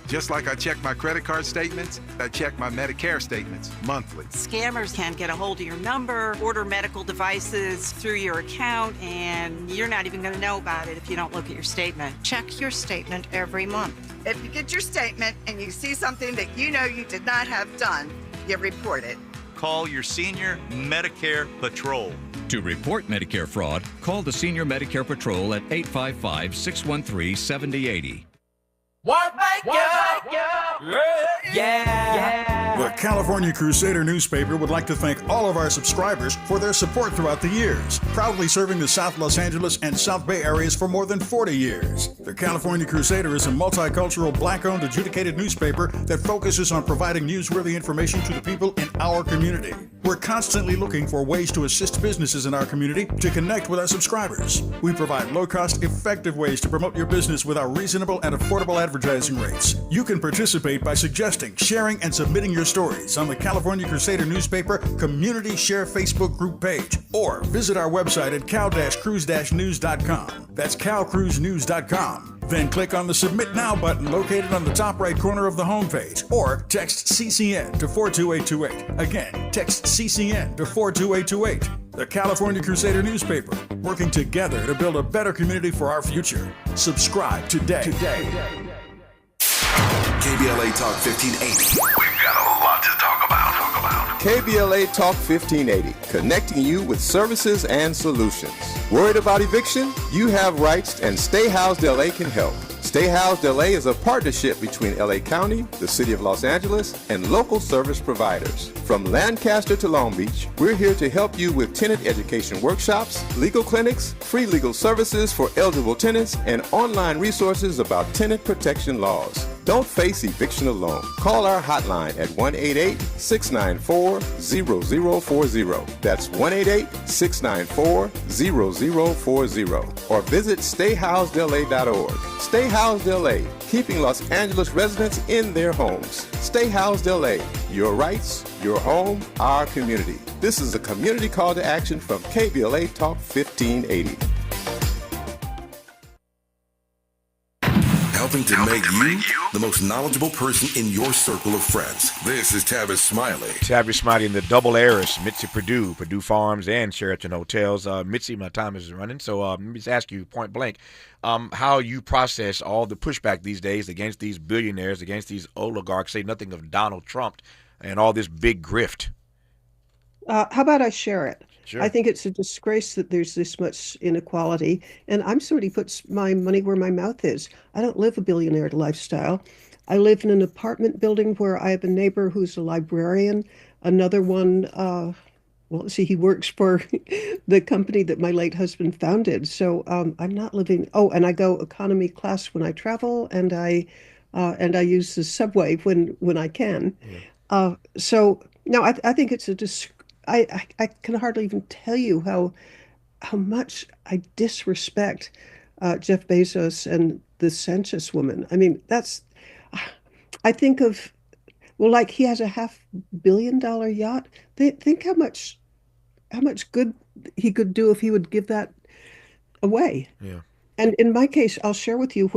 Speaker 28: Just like I check my credit card statements, I check my Medicare statements monthly.
Speaker 29: Scammers can get a hold of your number, order medical devices through your account, and you're not even going to know about it if you don't look at your statement.
Speaker 25: Check your statement every month.
Speaker 30: If you get your statement and you see something that you know you did not have done, you report it.
Speaker 31: Call your senior Medicare Patrol.
Speaker 9: To report Medicare fraud, call the Senior Medicare Patrol at 855-613-7080.
Speaker 23: What make you? Yeah.
Speaker 24: The California Crusader newspaper would like to thank all of our subscribers for their support throughout the years, proudly serving the South Los Angeles and South Bay areas for more than 40 years. The California Crusader is a multicultural, black-owned, adjudicated newspaper that focuses on providing newsworthy information to the people in our community. We're constantly looking for ways to assist businesses in our community to connect with our subscribers. We provide low-cost, effective ways to promote your business with our reasonable and affordable advertising rates. You can participate by suggesting, sharing, and submitting your stories on the California Crusader newspaper Community Share Facebook group page, or visit our website at cal-cruise-news.com. That's calcruisenews.com. Then click on the Submit Now button located on the top right corner of the homepage, or text CCN to 42828. Again, text CCN to 42828. The California Crusader newspaper, working together to build a better community for our future. Subscribe today.
Speaker 8: KBLA Talk 1580. We've got a lot to talk about.
Speaker 32: KBLA Talk 1580, connecting you with services and solutions. Worried about eviction? You have rights, and Stay Housed LA can help. Stay Housed LA is a partnership between LA County, the City of Los Angeles, and local service providers. From Lancaster to Long Beach, we're here to help you with tenant education workshops, legal clinics, free legal services for eligible tenants, and online resources about tenant protection laws. Don't face eviction alone. Call our hotline at 1-888-694-0040. That's 1-888-694-0040. Or visit stayhousedla.org. Stay Housed LA, keeping Los Angeles residents in their homes. Stay Housed LA, your rights, your home, our community. This is a community call to action from KBLA Talk 1580.
Speaker 8: Helping to make you the most knowledgeable person in your circle of friends. This is Tavis Smiley.
Speaker 7: Tavis Smiley and the double heiress, Mitzi Perdue, Perdue Farms and Sheraton Hotels. Mitzi, my time is running, so let me just ask you point blank how you process all the pushback these days against these billionaires, against these oligarchs, say nothing of Donald Trump, and all this big grift.
Speaker 2: How about I share it?
Speaker 7: Sure.
Speaker 2: I think it's a disgrace that there's this much inequality, and I'm somebody who puts my money where my mouth is. I don't live a billionaire lifestyle. I live in an apartment building where I have a neighbor who's a librarian, another one, he works for the company that my late husband founded. So I'm not living, and I go economy class when I travel, and I use the subway when I can. Yeah. I think it's a I can hardly even tell you how much I disrespect Jeff Bezos and the Sanchez woman. I mean, I think of, he has a $500 million yacht. Think how much good he could do if he would give that away.
Speaker 7: Yeah.
Speaker 2: And in my case, I'll share with you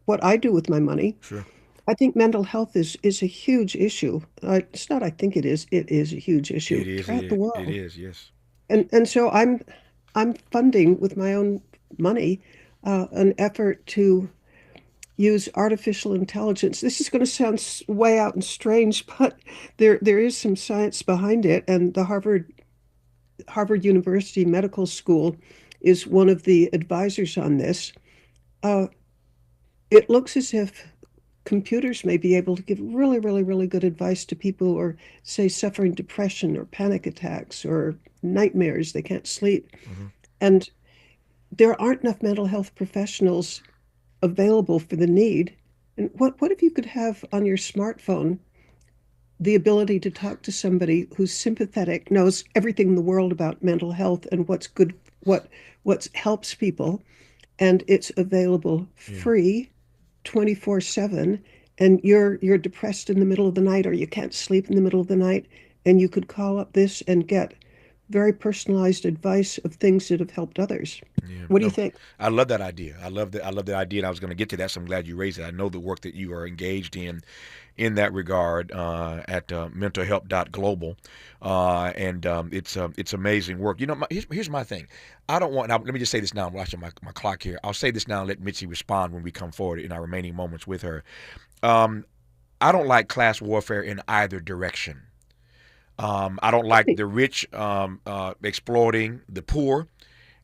Speaker 2: what I do with my money.
Speaker 7: Sure.
Speaker 2: I think mental health is a huge issue. It's not I think it is a huge issue throughout the world.
Speaker 7: It is, yes.
Speaker 2: And so I'm funding with my own money an effort to use artificial intelligence. This is going to sound way out and strange, but there is some science behind it. And the Harvard University Medical School is one of the advisors on this. It looks as if computers may be able to give really, really, really good advice to people who are, say, suffering depression or panic attacks or nightmares, they can't sleep.
Speaker 7: Mm-hmm.
Speaker 2: And there aren't enough mental health professionals available for the need. And what if you could have on your smartphone the ability to talk to somebody who's sympathetic, knows everything in the world about mental health and what's good, what helps people, and it's available free 24/7, and you're depressed in the middle of the night or you can't sleep in the middle of the night, and you could call up this and get very personalized advice of things that have helped others.
Speaker 7: Yeah.
Speaker 2: What do you think?
Speaker 7: I love that idea. I love that idea, and I was going to get to that, so I'm glad you raised it. I know the work that you are engaged in that regard at mentalhelp.global, and it's amazing work. You know, here's my thing. I don't want. Now, let me just say this now. I'm watching my clock here. I'll say this now and let Mitzi respond when we come forward in our remaining moments with her. I don't like class warfare in either direction. I don't like the rich exploiting the poor,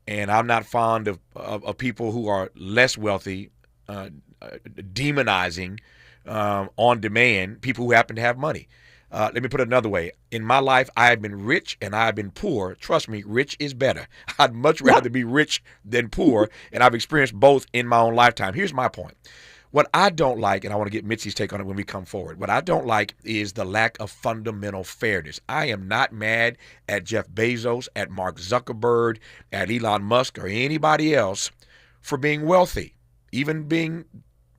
Speaker 7: and I'm not fond of people who are less wealthy demonizing on demand people who happen to have money. Let me put it another way. In my life, I have been rich and I have been poor. Trust me, rich is better. I'd much rather be rich than poor, and I've experienced both in my own lifetime. Here's my point. What I don't like, and I want to get Mitzi's take on it when we come forward, what I don't like is the lack of fundamental fairness. I am not mad at Jeff Bezos, at Mark Zuckerberg, at Elon Musk, or anybody else for being wealthy, even being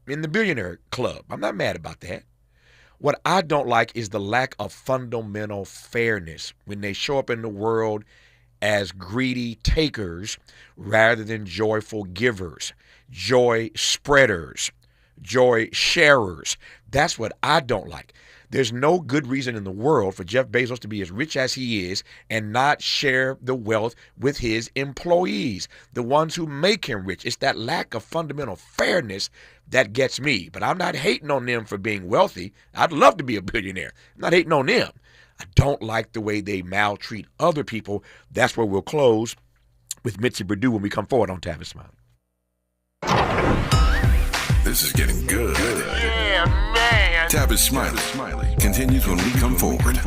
Speaker 7: in the billionaire club. I'm not mad about that. What I don't like is the lack of fundamental fairness when they show up in the world as greedy takers rather than joyful givers, joy spreaders, joy sharers. That's what I don't like. There's no good reason in the world for Jeff Bezos to be as rich as he is and not share the wealth with his employees, the ones who make him rich. It's that lack of fundamental fairness that gets me. But I'm not hating on them for being wealthy. I'd love to be a billionaire. I'm not hating on them. I don't like the way they maltreat other people. That's where we'll close with Mitzi Perdue when we come forward on Tavis Smiley.
Speaker 8: This is getting good.
Speaker 23: Yeah, man.
Speaker 8: Tavis Smiley continues when we come forward.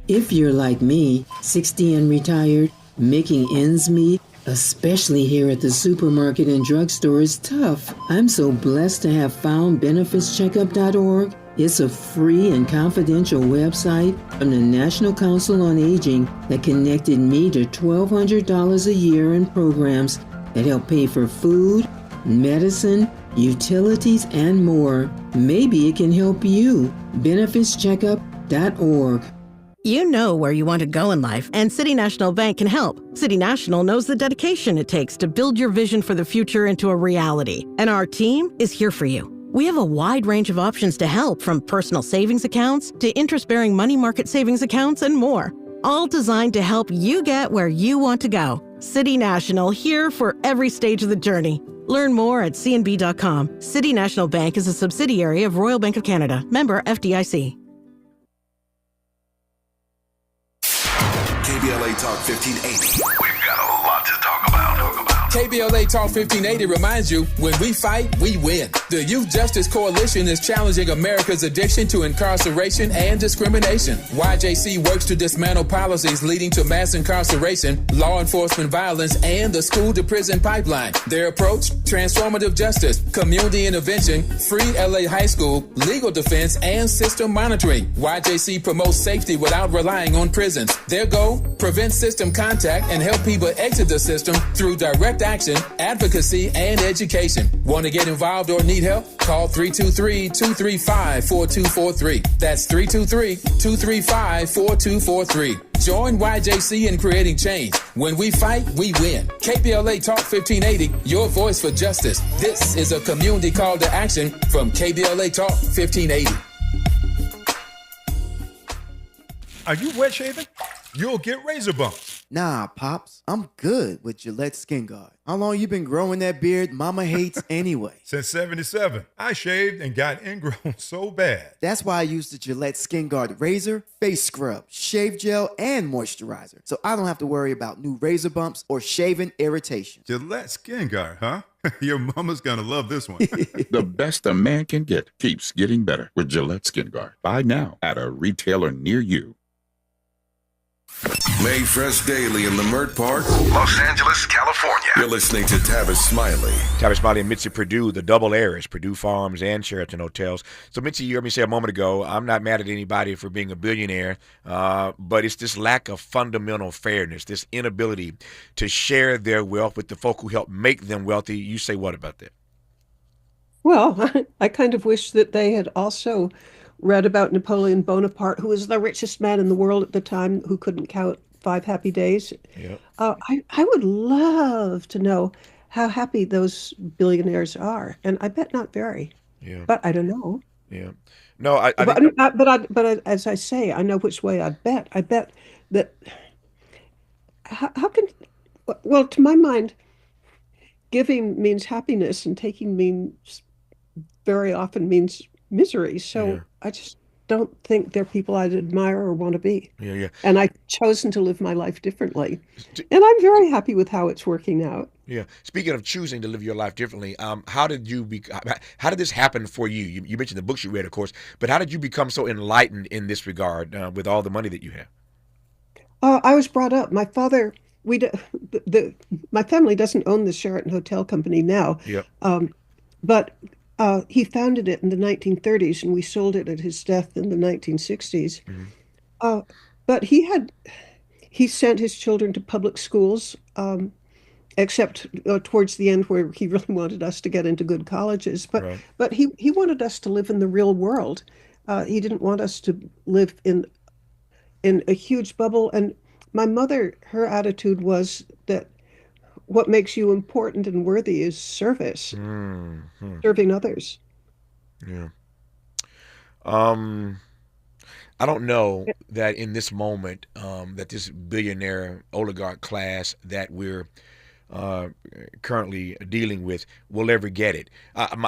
Speaker 1: If you're like me, 60 and retired, making ends meet, especially here at the supermarket and drugstore, is tough. I'm so blessed to have found benefitscheckup.org. It's a free and confidential website from the National Council on Aging that connected me to $1,200 a year in programs that help pay for food, medicine, utilities, and more. Maybe it can help you. benefitscheckup.org.
Speaker 4: You know where you want to go in life, and City National Bank can help. City National knows the dedication it takes to build your vision for the future into a reality, and our team is here for you. We have a wide range of options to help, from personal savings accounts to interest-bearing money market savings accounts and more, all designed to help you get where you want to go. City National, here for every stage of the journey. Learn more at cnb.com. City National Bank is a subsidiary of Royal Bank of Canada, member FDIC.
Speaker 8: KBLA Talk 1580.
Speaker 12: We've got a lot to talk about.
Speaker 14: KBLA Talk 1580 reminds you, when we fight, we win. The Youth Justice Coalition is challenging America's addiction to incarceration and discrimination. YJC works to dismantle policies leading to mass incarceration, law enforcement violence, and the school-to-prison pipeline. Their approach? Transformative justice, community intervention, free LA high school, legal defense, and system monitoring. YJC promotes safety without relying on prisons. Their goal? Prevent system contact and help people exit the system through direct direct action, advocacy, and education. Want to get involved or need help? Call 323-235-4243. That's 323-235-4243. Join YJC in creating change. When we fight, we win. KBLA Talk 1580, your voice for justice. This is a community call to action from KBLA Talk 1580.
Speaker 3: Are you wet shaving? You'll get razor bumps.
Speaker 5: Nah, Pops, I'm good with Gillette Skin Guard. How long you been growing that beard Mama hates anyway?
Speaker 3: Since 77. I shaved and got ingrown so bad.
Speaker 5: That's why I use the Gillette Skin Guard razor, face scrub, shave gel, and moisturizer. So I don't have to worry about new razor bumps or shaving irritation.
Speaker 3: Gillette Skin Guard, huh? Your mama's gonna love this one.
Speaker 6: The best a man can get keeps getting better with Gillette Skin Guard. Buy now at a retailer near you.
Speaker 8: May Fresh Daily in the Mert Park,
Speaker 12: Los Angeles, California.
Speaker 8: You're listening to Tavis Smiley.
Speaker 7: Tavis Smiley and Mitzi Perdue, the double heiress, Perdue Farms and Sheraton Hotels. So, Mitzi, you heard me say a moment ago, I'm not mad at anybody for being a billionaire, but it's this lack of fundamental fairness, this inability to share their wealth with the folk who help make them wealthy. You say what about that?
Speaker 2: Well, I kind of wish that they had also read about Napoleon Bonaparte, who was the richest man in the world at the time, who couldn't count 5 happy days.
Speaker 7: Yep.
Speaker 2: I would love to know how happy those billionaires are, and I bet not very.
Speaker 7: Yeah.
Speaker 2: But I don't know.
Speaker 7: Yeah. No, I
Speaker 2: but as I say, I know which way I bet. I bet that how can, well, to my mind, giving means happiness, and taking means very often means misery. So
Speaker 7: Yeah.
Speaker 2: I just don't think they're people I'd admire or want to be.
Speaker 7: Yeah.
Speaker 2: And I've chosen to live my life differently. And I'm very happy with how it's working out.
Speaker 7: Yeah. Speaking of choosing to live your life differently, how did this happen for you? You mentioned the books you read, of course, but how did you become so enlightened in this regard with all the money that you have?
Speaker 2: I was brought up. My father, my family doesn't own the Sheraton Hotel Company now.
Speaker 7: Yep.
Speaker 2: But he founded it in the 1930s, and we sold it at his death in the 1960s.
Speaker 7: Mm-hmm.
Speaker 2: But he sent his children to public schools, except towards the end where he really wanted us to get into good colleges. But he wanted us to live in the real world. He didn't want us to live in a huge bubble. And my mother, her attitude was that what makes you important and worthy is service, serving others.
Speaker 7: Yeah. I don't know that in this moment that this billionaire oligarch class that we're currently dealing with will ever get it.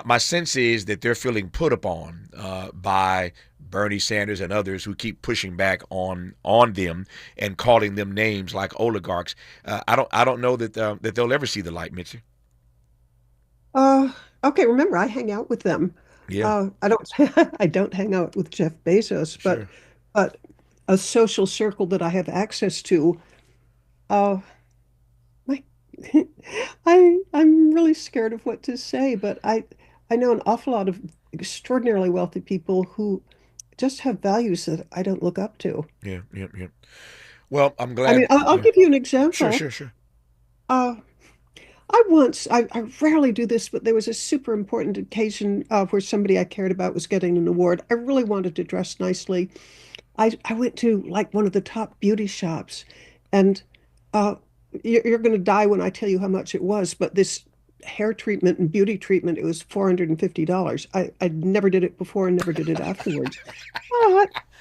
Speaker 7: My sense is that they're feeling put upon by Bernie Sanders and others who keep pushing back on them and calling them names like oligarchs. I don't know that they'll ever see the light, Mitzi.
Speaker 2: Okay, remember, I hang out with them.
Speaker 7: Yeah.
Speaker 2: I don't hang out with Jeff Bezos,
Speaker 7: Sure.
Speaker 2: but a social circle that I have access to. I'm really scared of what to say, but I know an awful lot of extraordinarily wealthy people who just have values that I don't look up to.
Speaker 7: Yeah. Well, I'm glad.
Speaker 2: I mean, I'll give you an example.
Speaker 7: Sure.
Speaker 2: I rarely do this, but there was a super important occasion where somebody I cared about was getting an award. I really wanted to dress nicely. I went to like one of the top beauty shops, and you're going to die when I tell you how much it was, but this hair treatment and beauty treatment, it was $450. I never did it before and never did it afterwards.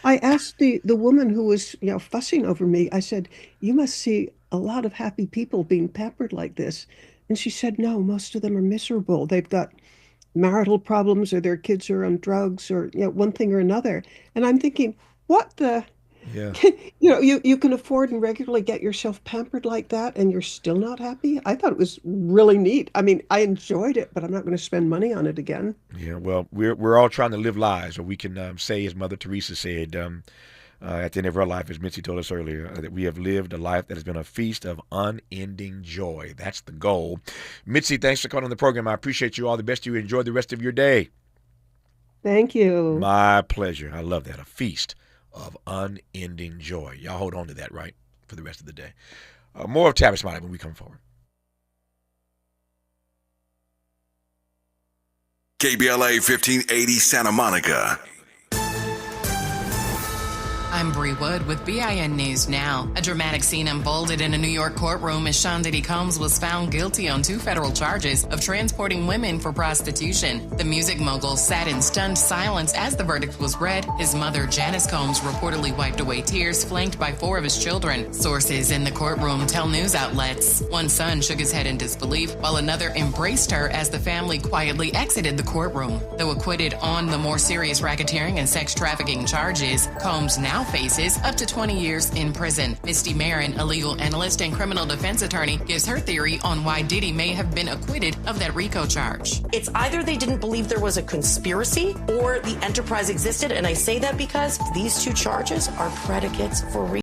Speaker 2: I asked the woman who was fussing over me, I said, "You must see a lot of happy people being pampered like this." And she said, "No, most of them are miserable. They've got marital problems, or their kids are on drugs, or one thing or another." And I'm thinking, what the?
Speaker 7: Yeah.
Speaker 2: You can afford and regularly get yourself pampered like that, and you're still not happy. I thought it was really neat. I mean, I enjoyed it, but I'm not going to spend money on it again.
Speaker 7: Yeah. Well, we're all trying to live lives where we can say, as Mother Teresa said at the end of her life, as Mitzi told us earlier, that we have lived a life that has been a feast of unending joy. That's the goal. Mitzi, thanks for coming on the program. I appreciate you. All the best to you. Enjoy the rest of your day.
Speaker 2: Thank you.
Speaker 7: My pleasure. I love that. A feast of unending joy. Y'all hold on to that, right, for the rest of the day. More of Tavis Smiley when we come forward.
Speaker 8: KBLA 1580 Santa Monica.
Speaker 10: I'm Bree Wood with BIN News Now. A dramatic scene unfolded in a New York courtroom as Sean Diddy Combs was found guilty on 2 federal charges of transporting women for prostitution. The music mogul sat in stunned silence as the verdict was read. His mother, Janice Combs, reportedly wiped away tears, flanked by 4 of his children. Sources in the courtroom tell news outlets. One son shook his head in disbelief, while another embraced her as the family quietly exited the courtroom. Though acquitted on the more serious racketeering and sex trafficking charges, Combs now faces up to 20 years in prison. Misty Marin, a legal analyst and criminal defense attorney, gives her theory on why Diddy may have been acquitted of that RICO charge.
Speaker 11: It's either they didn't believe there was a conspiracy or the enterprise existed, and I say that because these 2 charges are predicates for RICO.